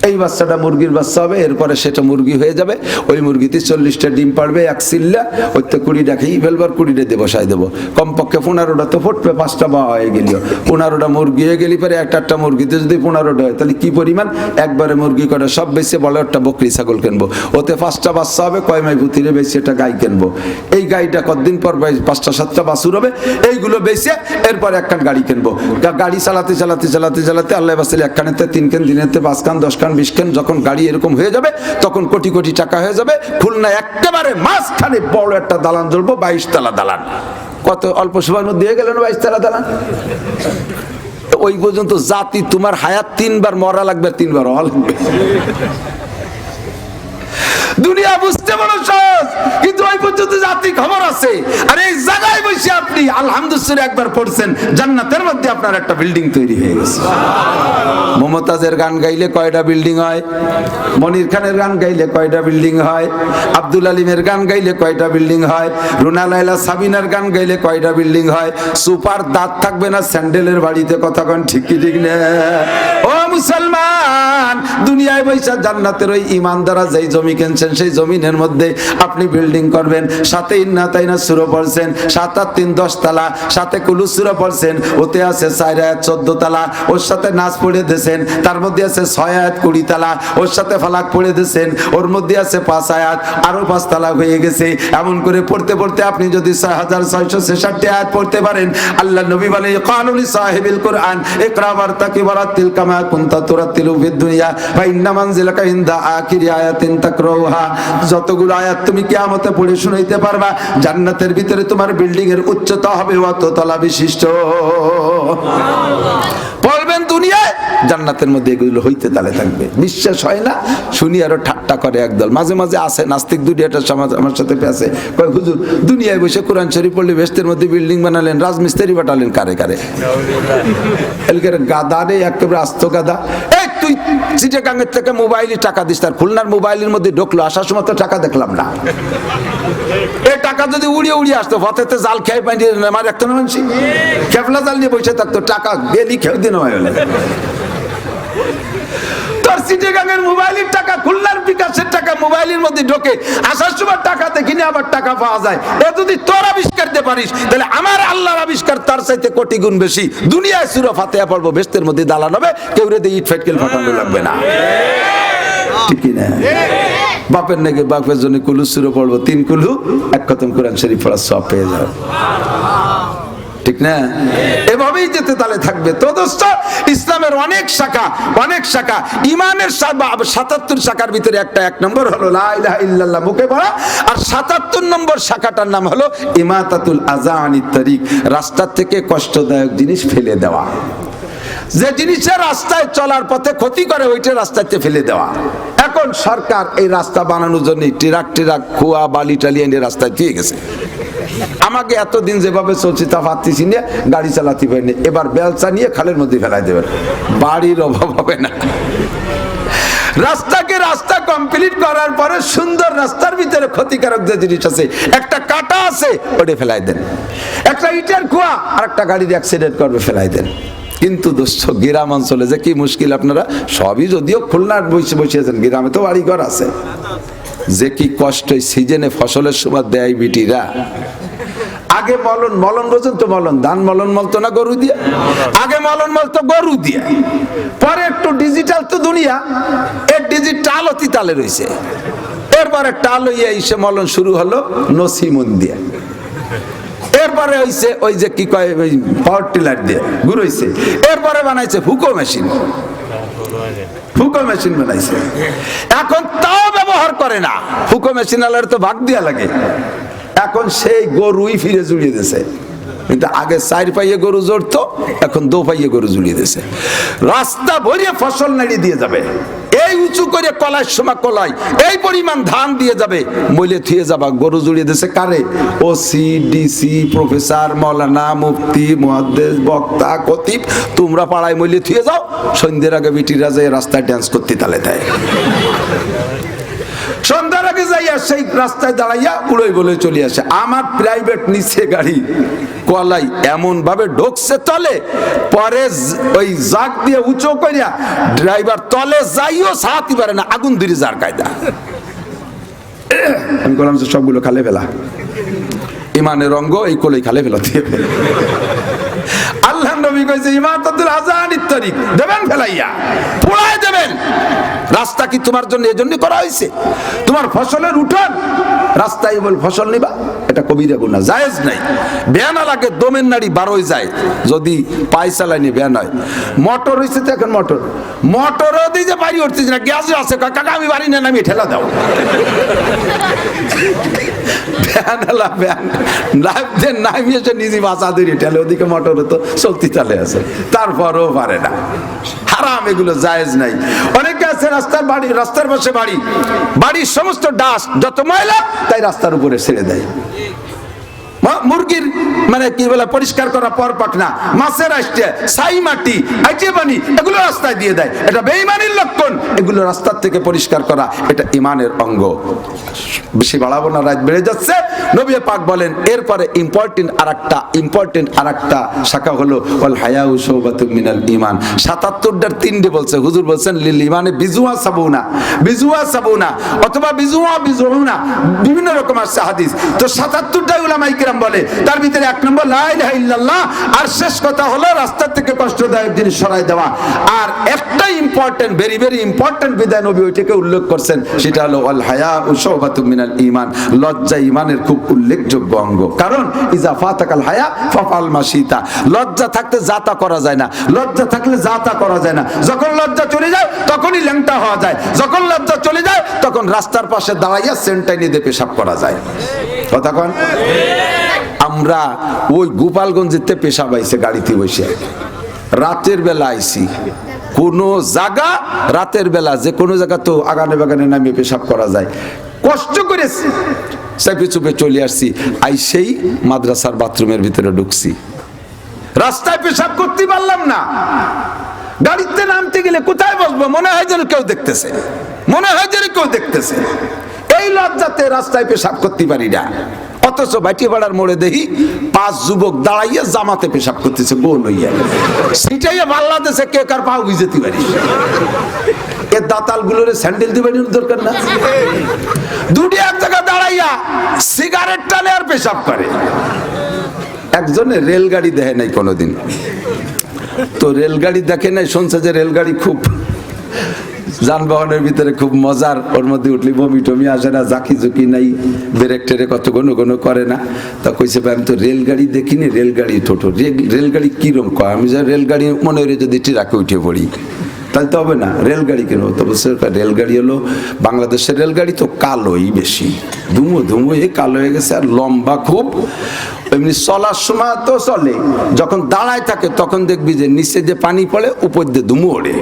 এই বাচ্চাটা মুরগির বাচ্চা হবে, এরপরে সেটা মুরগি হয়ে যাবে। ওই মুরগিতে 40টা ডিম পারবে, এক চিল্লা ওই তো 20টা খেয়ে ফেলবার, 20টা দিয়ে বসাই দেবো। কমপক্ষে 15টা তো ফুটবে, 5টা বা হয়ে গেল, 15টা মুরগি হয়ে গেলি পরে একটা মুরগিতে যদি 15টা হয় তাহলে কি পরিমাণ, একবারে মুরগি করে সব বেশি বড় একটা বকরি ছাগল কিনবো, ওতে 5টা বাচ্চা হবে, কয় মাই ভুতিরে বেশি একটা গাই কিনবো। এই গাইটা কতদিন পর 5টা 7টা বাছুর হবে, এইগুলো বেশি এরপরে একখান গাড়ি কিনবো। গাড়ি চালাতে চালাতে চালাতে চালাতে আল্লাহ বাসালে একখানেতে 3 খান, দিনেতে 5 খান, 10 খান, 20 খান, যখন গাড়ি এরকম হয়ে যাবে তখন কোটি কোটি টাকা হয়ে যাবে। খুলনা একেবারে মাঝখানে বড় একটা দালান জ্বলবো, 22 তলা দালান। কত অল্প সময়ের মধ্যে হয়ে গেল না 22 তলা দালান? ওই পর্যন্ত জাতি তোমার হায়াত 3 বার মরা লাগবে, 3 বার হওয়া লাগবে। দুনিয়া বুঝতে বড় সহজ, কিন্তু ওই পর্যন্ত জাতি খবর আছে। আর এই জায়গায় বসে আপনি আলহামদুলিল্লাহ একবার পড়ছেন, জান্নাতের মধ্যে আপনার একটা বিল্ডিং তৈরি হয়ে গেছে। মমতাজের গান গাইলে কয়টা বিল্ডিং হয়? মনির খানের গান গাইলে কয়টা বিল্ডিং হয়? আব্দুল আলিমের গান গাইলে কয়টা বিল্ডিং হয়? রুনা লায়লা সাবিনার গান গাইলে কয়টা বিল্ডিং হয়? সুপার দাঁত থাকবে না স্যান্ডেলের বাড়িতে, কথা কন ঠিক কি ঠিক না? ও মুসলমান, দুনিয়ায় বৈশা জান্নাতের ওই ইমানদারা যেই জমি কিনছেন সেই জমিনের মধ্যে আপনি বিল্ডিং করবেন। সাথে ইন্না তাইনা সূরা পড়ছেন, 7 আর 3 10 তলা, সাথে কুলুস সূরা পড়ছেন, ওতে আছে 4 আয়াত 14 তলা, ওর সাথে নাস পড়ে দিয়েছেন, তার মধ্যে আছে 6 আয়াত 20 তলা, ওর সাথে ফালাক পড়ে দিয়েছেন, ওর মধ্যে আছে 5 আয়াত, আরো 5 তলা হয়ে গেছে। এমন করে পড়তে পড়তে আপনি যদি 6666 আয়াত পড়তে পারেন, আল্লাহ নবী বলে কানুলি সাহিবিল কুরআন ইকরা ওয়ারতাকি ওয়ারাতিল কামা কুনতা তুরাতিলু ফিদ দুনিয়া ফা ইন্না মানজিলাকা ইনদা আখিরি আয়াতিন তাকরাউহা। যতগুলো আয়াত তুমি কিয়ামতে পড়ে শুনাইতে পারবা, জান্নাতের ভিতরে তোমার বিল্ডিং এর উচ্চতা হবে অত তলা বিশিষ্ট। পড়বেন দুনিয়ায়, জান্নাতের মধ্যে এগুলো হইতে তালে থাকবে। বিশ্বাস হয় না? শুনি আরো ঠাট্টা করে একদল। মাঝে মাঝে আসে নাস্তিক দুনিয়াটা আমার সাথে পেছে, কয় হুজুর দুনিয়ায় বসে কোরআন শরীফ পড়লে বেহেশতের মধ্যে বিল্ডিং বানালেন, রাজমিস্ত্রি বাটালেন কারে কারে। এলকেরে গাদা রে, একেবারে আস্ত গাদা। এই তুই চিটাগাঙ্গের থেকে মোবাইলে টাকা দিস, তার খুলনার মোবাইলের মধ্যে ঢুকলো, আসার সময় তো টাকা দেখলাম না। এই টাকা যদি উড়িয়ে উড়িয়ে আসতো, ফতেতে জাল খেয়ে পাই আমার একটা মানুষ খেপলা জাল নিয়ে বসে থাকতো, টাকা বেলি খেয়ে দিন হয়। তোর চিটাগাঙ্গের মোবাইলের টাকা, খুলনার বিকাশের টাকা মোবাইলের মধ্যে ঢোকে, আসার সময় টাকা দেখিনি আবার টাকা পাওয়া যায়। এ যদি তোর আবিষ্কার দিতে পারিস, তাহলে আমার আল্লাহর আবিষ্কার তার চাইতে কোটি গুণ বেশি। দুনিয়ায় সূরা ফাতিহা পড়বো, বেহেশতের মধ্যে দালান হবে, কেউ রে দিয়ে ইট ফাটকেল ফাটানো লাগবে না। ঠিক কি না? বাপের নাকি বাপের জন্য কুলু সূরা পড়বো, 3 কুলু 1 খতম কোরআন শরীফ পড়ার সওয়াব পেয়ে যাবে। ঠিক না? এভাবেই যেতে তালে থাকবে। তো দোস্ত, ইসলামের অনেক শাখা, অনেক শাখা। ইমানের 77 শাখার ভিতরে একটা 1 নম্বর হলো লা ইলাহা ইল্লাল্লাহ, মুখে পড়া। আর 77 নম্বর শাখাটার নাম হলো ইমাতাতুল আযা আনিত তারিক, রাস্তা থেকে কষ্টদায়ক জিনিস ফেলে দেওয়া। যে জিনিসের রাস্তায় চলার পথে ক্ষতি করে, ওইটা রাস্তাতে ফেলে দেওয়া। এখন সরকার এই রাস্তা বানানোর জন্য ট্রাক খোয়া বালি টালি এনে রাস্তায় দিয়ে গেছে। আমাকে এতদিন যেভাবে চলছি তা পারতেছি না, গাড়ি চালাতে পারিনি, এবার বেলচা নিয়ে খালের মধ্যে ফেলাই দেবেন, বাড়ির অভাব হবে না। রাস্তাকে রাস্তা কমপ্লিট করার পরে সুন্দর রাস্তার ভিতরে ক্ষতিকারক যে জিনিস আছে, একটা কাটা আছে, ওটা ফেলাই দেন। একটা ইটের কুয়া আর একটা গাড়ির অ্যাক্সিডেন্ট করবে, ফেলাই দেন। কিন্তু দোস্ত, গ্রাম অঞ্চলে যে কি মুশকিল, আপনারা সবই যদিও খুলনার বসিয়েছেন, গ্রামে তো বাড়িঘর আছে, যে কি কষ্ট সিজনে ফসলের সময় দেয় বিটিরা। আগে মলন বোঝেন তো, ধান মলতো না গরু দিয়ে, আগে মলতো গরু দিয়ে, পরে একটু ডিজিটাল তো দুনিয়া, এর ডিজিটাল অতি তালে রয়েছে। এরপরে টাল হইয়া এসে মলন শুরু হলো নসিমন দিয়ে, এরপরে হইছে ওই যে কি কয় পাওয়ার টিলার দিয়ে গুড় হইছে, এরপরে বানাইছে ফুকো মেশিন বানাইছে। এখন তাও ব্যবহার করে করে না, হুকুমে সিনালের তো ভাগ দিয়া লাগে। এখন সেই গরুই ফিরে জুড়িয়ে দিয়েছে, কিন্তু আগে 4 পাইয়ে গরু জড়তো, এখন 2 পাইয়ে গরু জুড়িয়ে দিয়েছে। রাস্তা ভরিয়ে ফসল নাড়িয়ে দিয়ে যাবে, এই উঁচু করে কলার সময় কলাই এই পরিমাণ ধান দিয়ে যাবে, বলে থুয়ে যাবা গরু জুড়িয়ে দিয়েছে কারে? ওসি, ডিসি, প্রফেসর, মৌলানা, মুফতি, মুহাদ্দিস, বক্তা, খতিব, তোমরা পাড়ায় মইলে থুয়ে যাও, সন্ধ্যের আগে বিটিরা যায় রাস্তায় ড্যান্স করতে তালে দেয়। সন্ধ্যার আগে যাইয়া সেই রাস্তায় দাঁড়াইয়া উড়ই বলে চলে আসে। আমার প্রাইভেট নিচে গাড়ি কলাই এমন ভাবে ঢোকছে তলে, পরে ওই জাগ দিয়ে উঁচু করিয়া ড্রাইভার তলে যাইও সাথী পারে না, আগুন ধরে যার কায়দা। আমি বললাম যে সবগুলো খালে ফেলা, ইমানের অঙ্গ এই কোলাই খালে ফেলা দিয়ে আল্লাহ নবী কইছে ইমাতাতুল আযানিত তরিক, দেবেন ফেলাইয়া পোড়ায় দেবেন। রাস্তা কি তোমার জন্য এজন্য করা হয়েছে? তোমার ফসলের উঠান রাস্তায় বল ফসল নিবা, এটা কবিরা গুনাহ, জায়েজ নাই। বেয়ানা লাগে দমের নাড়ি 12 যায়, যদি পাই চালানি বেয়ান হয়। মোটর হইছে তো এখন মোটরও দিয়ে যে বাড়ি উঠতেছে না, গ্যাস আছে, কাকা আমি বাড়ি না নামি ঠেলা দাও। বেয়ানালা বেয়ান লাভদের নামি এসে নিজে বাঁচা ধরে ঠেলে, ওদিকে মোটর তো চলতি তালে আছে, তারপরও পারে না। হারাম, এগুলো জায়েজ নাই। অনেকে আছে রাস্তার পাশে বাড়ির সমস্ত ডাস্ট যত ময়লা তাই রাস্তার উপরে ছেড়ে দেয়। মুরগির মানে কি বলে পরিষ্কার করা পর পাখনা, মাছের আষ্টে ছাই মাটি আইটে পানি এগুলো রাস্তায় দিয়ে দেয়, এটা বেঈমানির লক্ষণ। এগুলো রাস্তার থেকে পরিষ্কার করা এটা ঈমানের অঙ্গ। বেশি বাড়াবো না, রাত বেড়ে যাচ্ছে। নবী পাক বলেন এরপরে ইম্পর্টেন্ট আরেকটা শাখা হলো ওয়াল হায়াউ শুবাতুম মিনাল ঈমান। 77টার 3টে বলছে, হুজুর বলছেন লিল ঈমানে বিজুয়া সাবুনা অথবা বিজুয়া বিভিন্ন রকম আছে হাদিস। তো 77টাই উলামায়ে কিরাম বলে, তার ভিতরে 1 নম্বর লা ইলাহা ইল্লাল্লাহ, আর শেষ কথা হলো রাস্তা থেকে কষ্টদায়ক জিনিস সরাই দেওয়া। আর একটা ইম্পর্টেন্ট, ভেরি ভেরি ইম্পর্টেন্ট বিধান নবী ওইটাকে উল্লেখ করছেন, সেটা হলো ওয়াল হায়াউ শুবাতুম মিনাল ঈমান। লজ্জা ঈমানের খুব উল্লেখযোগ্য অঙ্গ। কারণ ইজা ফাতাকাল হায়া ফাফাল মাশিতা, লজ্জা থাকতে যাতা করা যায় না, লজ্জা থাকলে যাতা করা যায় না। যখন লজ্জা চলে যায় তখনই ল্যাংটা হওয়া যায়, যখন লজ্জা চলে যায় তখন রাস্তার পাশে দাঁড়াইয়া সেন্টাই নিয়ে পেশাব করা যায়। কথা কন? আমরা ওই গোপালগঞ্জেতে পেশাব আইছে গাড়িতে বসে, রাতের বেলা আইছি, কোন জায়গা রাতের বেলা যে কোনো জায়গা তো আগানে বাগানে নামিয়ে পেশাব করা যায়, কষ্ট করেছি চাপে চুপে চলে আসছি, আইসেই মাদ্রাসার বাথরুমের ভিতরে ঢুকছি, রাস্তায় পেশাব করতে পারলাম না। গাড়িতে নামতে গেলে কোথায় বসবো, মনে হয় যেন কেউ দেখতেছে, এই লজ্জাতে রাস্তায় পেশাব করতে পারি না। অথচ বাটিপাড়ার মোড়ে দেখি 5 যুবক দাঁড়াইয়া জামাতে পেশাব করতেছে, বোন হইয়া সেটাই বাংলাদেশে কে কার পা বুঝতে পারি। এর দাতাল গুলোরে স্যান্ডেল দিবেন দরকার না, দুটি এক জায়গা দাঁড়াইয়া সিগারেট টানে আর পেশাব করে। একজনে রেলগাড়ি দেখে নাই কোনোদিন, তো রেলগাড়ি দেখে নাই, শুনছে যে রেলগাড়ি খুব যানবাহনের ভিতরে খুব মজার, ওর মধ্যে উঠলি বমি টমি আসে না, জাকি ঝুঁকি নাই, ব্রেক টেরে কত ঘন করে না। তা কইছে ভাই আমি তো রেলগাড়ি দেখিনি, রেলগাড়ি টোটো, রেলগাড়ি কিরম কয়? আমি যা রেলগাড়ি মনে হয় যদি ট্রাকে উঠে পড়ি তাহলে তো হবে না, রেলগাড়ি কেন? তো বলছে রেলগাড়ি হলো বাংলাদেশের রেলগাড়ি তো কালোই বেশি, ধুমো কালো হয়ে গেছে, আর লম্বা খুব। এমনি চলার সময় তো চলে, যখন দাঁড়ায় থাকে তখন দেখবি যে নিচে যে পানি পড়ে উপর দিয়ে ধুমো ওড়ে।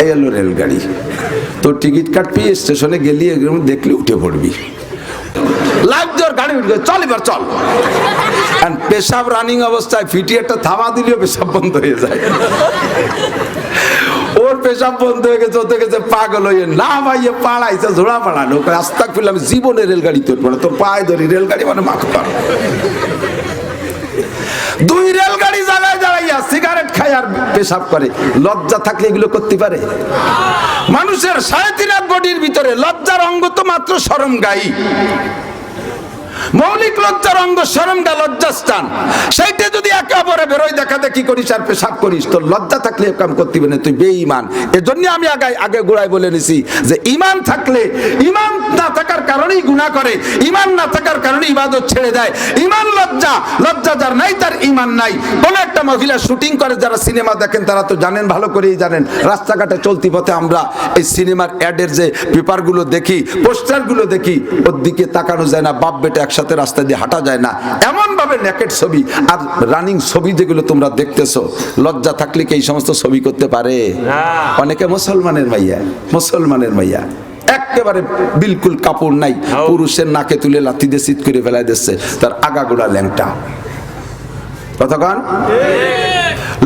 এই হলো রেলগাড়ি। তো টিকিট কাটবি, স্টেশনে গেলি দেখলি উঠে পড়বি, লাইভ দেওয়ার গাড়ি উঠবে, চল এবার চল। পেশাব রানিং অবস্থায় ফিটি একটা থামা দিলেও পেশাব বন্ধ হয়ে যায়। ওর পেশাব বন্ধ হয়ে গেছে, ওতে গেছে পাগল হয়ে, না ভাইয়ে পাড়াইছে ঝোড়া পাড়ানো, রাস্তা খুললাম জীবনে রেলগাড়ি তোর পড়ে, তোর পায়ে ধরি রেলগাড়ি মানে মাথা পার। 2 রেলগাড়ি জায়গায় দাঁড়াইয়া সিগারেট খায় আর পেশাব করে। লজ্জা থাকলে এগুলো করতে পারে? মানুষের 3.5 বডির ভিতরে লজ্জার অঙ্গ তো মাত্র শরম গাই। মৌলিক লজ্জার অঙ্গ শরমগা লজ্জাস্থান, সেইটা যদি একে অপরে বেরোয় দেখা দেখি করিস আর পেশাব করিস, তোর লজ্জা থাকলে কাম করতে হবে না, তুই বেঈমান। এজন্য আমি আগে গোড়ায় বলে নিছি যে ইমান থাকলে, ইমান না থাকার কারণেই গুনাহ করে, ইমান না থাকার কারণে ইবাদত ছেড়ে দেয়। ইমান লজ্জা, লজ্জা যার নাই তার ইমান নাই। কোন একটা মহিলা শুটিং করে, যারা সিনেমা দেখেন তারা তো জানেন, ভালো করেই জানেন, রাস্তাঘাটে চলতি পথে আমরা এই সিনেমার অ্যাডের যে পেপারগুলো দেখি, পোস্টারগুলো দেখি, ওর দিকে তাকানো যায় না, বাপ বেটা একসাথে রাস্তা দিয়ে হাঁটা যায় না, এমন ভাবে নেকেট ছবি আর রানিং ছবি যেগুলো তোমরা দেখতেছো, লজ্জা থাকলে কি এই সমস্ত ছবি করতে পারে? অনেকে মুসলমানের মাইয়া একেবারে বিলকুল কাপড় নাই, পুরুষের নাকে তুলে লাথি দিয়ে চিৎ করে ফেলাই দিচ্ছে, তার আগাগোড়া ল্যাংটা। কতক্ষণ?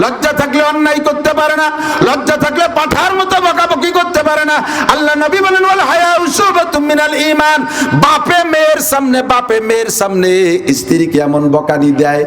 লজ্জা থাকলে অন্যায় করতে পারে না, লজ্জা থাকলে পাঠার মতো বকাবকি করতে পারে না। আল্লাহ নবী বলেন ওয়াল হায়াউ শুবাতুম মিনাল ঈমান। বাপে মেয়ের সামনে স্ত্রীকে এমন বকানি দেয়,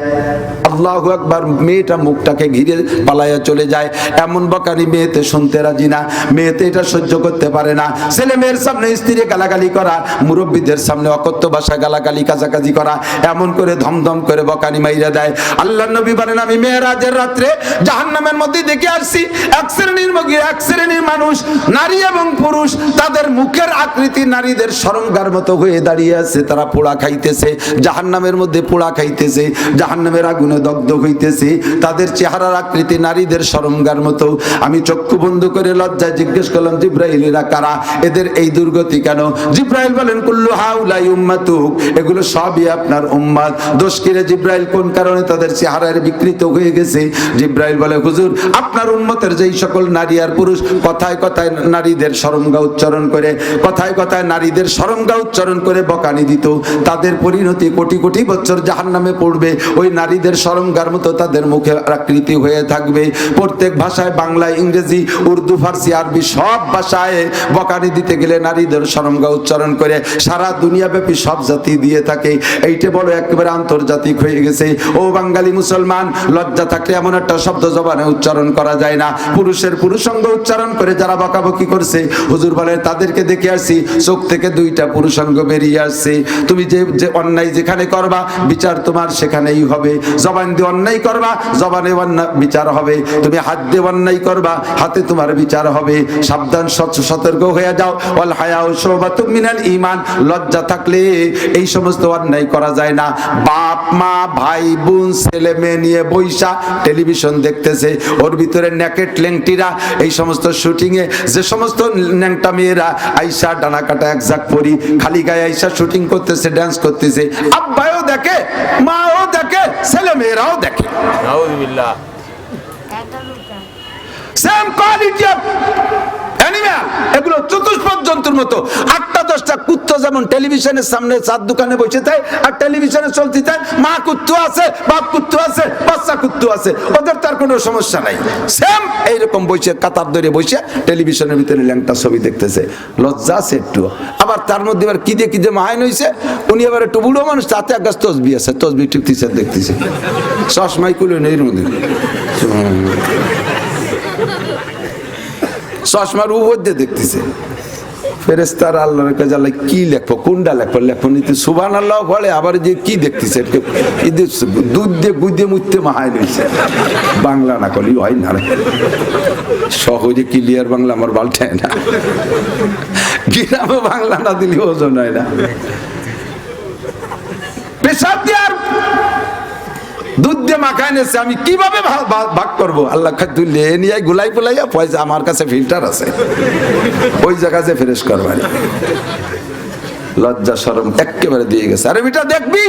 আল্লাহু আকবার, মেয়েটা মুখটাকে ঘিরে পালায়া চলে যায়, এমন বকানি মেয়েতে শুনতে রাজি না, মেয়েতে এটা সহ্য করতে পারে না। ছেলে মেয়ের সামনে স্ত্রী গালাগালি করা, মুরব্বীদের সামনে অকথ্য ভাষায় গালাগালি কাজাকাজি করা, এমন করে ধমধম করে বকানি মাইরা দেয়। আল্লাহ নবী বলেন আমি মেরাজের রাত্রে জাহান্নামের মধ্যে দেখে আসছি এক শ্রেণীর মানুষ, নারী এবং পুরুষ, তাদের মুখের আকৃতি নারীদের শরমগার মতো হয়ে দাঁড়িয়ে আছে, তারা পোড়া খাইতেছে, জাহান্নামের মধ্যে পোড়া খাইতেছে, জাহান্নামের আগুনে দগ্ধ হইতেছে, তাদের চেহারার আকৃতি নারীদের শরমগার মতো। আমি চক্ষু বন্ধ করে লজ্জায় জিজ্ঞেস করলাম জিব্রাইল এরা কারা, এদের এই দুর্গতি কেন? জিব্রাইল বলেন কুল্লু হাউলাই উম্মাতুক, এগুলো সবই আপনার উম্মত। দোষ কিরে জিব্রাইল, কোন কারণে তাদের চেহারার বিকৃত হয়ে গেছে? জিব্রাইল বলে হুজুর আপনার উম্মতের যেই সকল নারী আর পুরুষ কথায় কথায় নারীদের শরমগা উচ্চারণ করে, কথায় কথায় নারীদের শরমগা উচ্চারণ করে বকানি দিত, তাদের পরিণতি কোটি কোটি বছর জাহান্নামে পড়বে। ওই নারীদের শরমগার মতো তাদের মুখে আকৃতি হয়ে থাকবে। প্রত্যেক ভাষায়, বাংলা, ইংরেজি, উর্দু, ফার্সি, আরবি সব ভাষায় বকানি দিতে গেলে নারীদের শরমগা উচ্চারণ করে সারা দুনিয়াব্যাপী সব জাতি দিয়ে থাকে। এইটা বড় একেবারে আন্তর্জাতিক হয়ে গেছে। ও বাঙালি মুসলমান, লজ্জা থাকলে এমন একটা শব্দ জবানে উচ্চারণ করা যায় না, পুরুষের পুরুষাঙ্গ উচ্চারণ করে যারা বকাবকি করছে, হুজুর বলে তাদেরকে দেখে আসছি চোখ থেকে দুইটা পুরুষাঙ্গ বেরিয়ে আসছে। তুমি যে অন্যায় যেখানে করবা বিচার তোমার সেখানেই হবে, জবান দিয়ে অন্যায় করবা জবানে বিচার হবে, তুমি হাত দিয়ে অন্যায় করবা হাতে তোমার বিচার হবে। সাবধান, সতর্ক হয়ে যাও। ওয়াল হায়াউ শুবাতুম মিনাল ঈমান, লজ্জা থাকলে এই সমস্ত অন্যায় করা যায় না। বাপ মা ভাই বোন ছেলে মেয়ে নিয়ে বইসা টেলিভিশন দেখতেছে, ওর ভিতরে নেকেট লেংটিরা, এই সমস্ত শুটিং এ যে সমস্ত ন্যাংটা মেয়েরা আইসা ডানা কাটা এক ঝাঁক পরি খালি গায়ে আইসা শুটিং করতেছে, ডান্স করতেছে, আব্বাও দেখে, মাও দেখে, ছেলে মেয়েরাও দেখে। নাউযুবিল্লাহ। সেম কোয়ালিটি অফ অ্যানিমাল, এগুলো চতুষ্পদ জন্তুর মতো। 8-10টা কুত্তা যেমন টেলিভিশনের সামনে চার দোকানে বসে থাকে, আর টেলিভিশনে চলতে থাকে, মা কুত্তু আছে, বাপ কুত্তু আছে, বাচ্চা কুত্তু আছে, ওদের তার কোনো সমস্যা নাই। সেম এইরকম বসে কাতার ধরে বসে টেলিভিশনের ভিতরে ল্যাংটা ছবি দেখতেছে, লজ্জা আছে একটু। আবার তার মধ্যে এবার কি দিয়ে মাহাইন হয়েছে, উনি আবার একটু বুড়ো মানুষ, তাতে এক গাছ তসবি আছে, তসবি টিপতেছে দেখতেছে, চশমাই কুলে নেই মধ্যে, চশমার উপর দিয়ে দেখতেছে। ফেরেশতার আল্লাহর কাছে আল্লাহ কি লেখবো, কোনটা লেখবো নিতে সুবহানাল্লাহ বলে, আবার যে কি দেখতেছে, দুধ দিয়ে গুদে মুখতে মাহাই নিচ্ছে। বাংলা না করলে হয় না, সহজে ক্লিয়ার বাংলা আমার বালটায় না, গ্রামে বাংলা না দিলে ওজন হয় না। পেশাব দিয়ে আর দুধ দিয়ে মাখায় নিয়েছে, আমি কিভাবে ভাগ করবো? আল্লাহ তুই লে নিয়ে গুলাই পুলাইয়া পয়সা, আমার কাছে ফিল্টার আছে, ওই জায়গাতে ফ্রেশ করবার। লজ্জা শরম একেবারে দিয়ে গেছে। আরে বেটা দেখবি,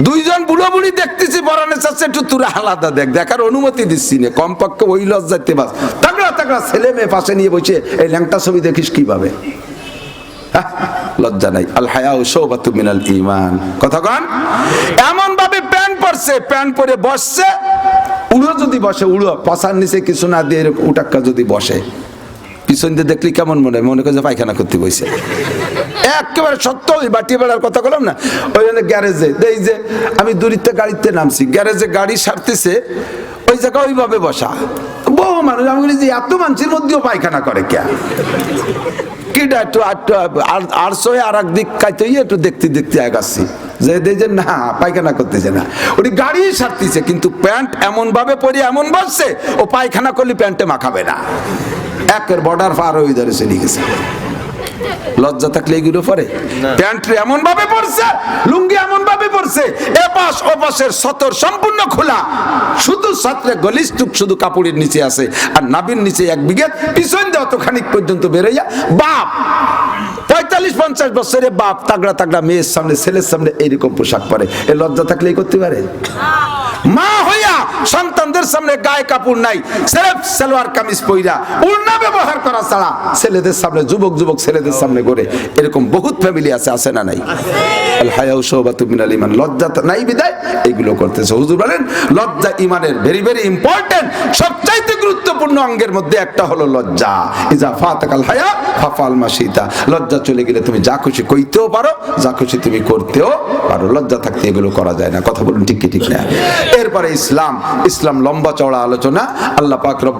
দুইজন বুড়ো বুড়ি দেখতেছি পরানে চাচ্ছে, একটু তোরা আলাদা দেখ, দেখার অনুমতি দিচ্ছি না, কমপক্ষে ওই লজ্জাতে বাস। তাগড়া তাগড়া ছেলে মেয়ে পাশে নিয়ে বসে এই ল্যাংটা ছবি দেখিস কিভাবে? লজ্জা নাই। আল হায়াউ শুবাতুম মিনাল ঈমান। কথা কন, এমন ভাবে প্যান্ট পরছে, প্যান্ট পরে বসছে, উড়ো যদি বসে, উড়ো পাছার নিচে কিছু না দিয়ে উটাক্কা যদি বসে, পিছন দিয়ে দেখলি কেমন মনে করে যে পায়খানা করতে বসে। একেবারে সত্য, ওই বাটি বেড়ার কথা বললাম না, ওই জন্য গ্যারেজে এই যে আমি দূরিতে গাড়িতে নামছি, গ্যারেজে গাড়ি সারতেছে, ওই জায়গা ওইভাবে বসা বহু মানুষ। আমি বলি যে এত মানুষের মধ্যেও পায়খানা করে কে? কিটা একটু আর একদিক কাইতে একটু দেখতে দেখতে আগাচ্ছি, যে দেখছে না পায়খানা করতেছে না, উনি গাড়ি সারতেছে, কিন্তু প্যান্ট এমন ভাবে পরে এমন বসছে ও পায়খানা করলে প্যান্টে মাখাবে না, একের বর্ডার পার হয়ে ধরে চলে গেছে। লজ্জা থাকলে এগুলো পরে? প্যান্ট এমন ভাবে পড়ছে, লুঙ্গি এমন ভাবে পড়ছে, এপাশ ওপাশের সতর সম্পূর্ণ খোলা, শুধু ছাত্রে গলিস্টুক শুধু কাপড়ের নিচে আছে, আর নাভির নিচে এক বিঘে, পিছন দিয়ে অতখানিক পর্যন্ত বেরোইয়া বাপ 45-50 বছরে বাপ তাগড়া তাগড়া মেয়ের সামনে ছেলের সামনে এইরকম পোশাক পরে, এ লজ্জা থাকলে করতে পারে? মা হইয়া সন্তানদের সামনে গায়ে কাপড় নাই, সেরেফ সালোয়ার কামিজ পইরা ওড়না ব্যবহার করা ছাড়া ছেলেদের সামনে, যুবক যুবক ছেলেদের সামনে করে, এরকম বহুত ফ্যামিলি আছে, আছে না নাই? আল হায়াউ শুবাতুম মিনাল ঈমান, লজ্জা নাই বিদায় এইগুলো করতেছে। হুজুর বলেন লজ্জা ঈমানের ভেরি ভেরি ইম্পর্টেন্ট, সবচাইতে গুরুত্বপূর্ণ অঙ্গের মধ্যে একটা হলো লজ্জা। ইজা ফাতাকাল হায়া ফাফাল মাশিতা, লজ্জা চলে গেলে তুমি যা খুশি কইতেও পারো, যা খুশি তুমি করতেও পারো, লজ্জা থাকতে এগুলো করা যায় না। কথা বলুন ঠিক কি ঠিক না? এরপরে ইসলাম, ইসলাম লম্বা চওড়া আলোচনা। আল্লাহ পাক রব্বুল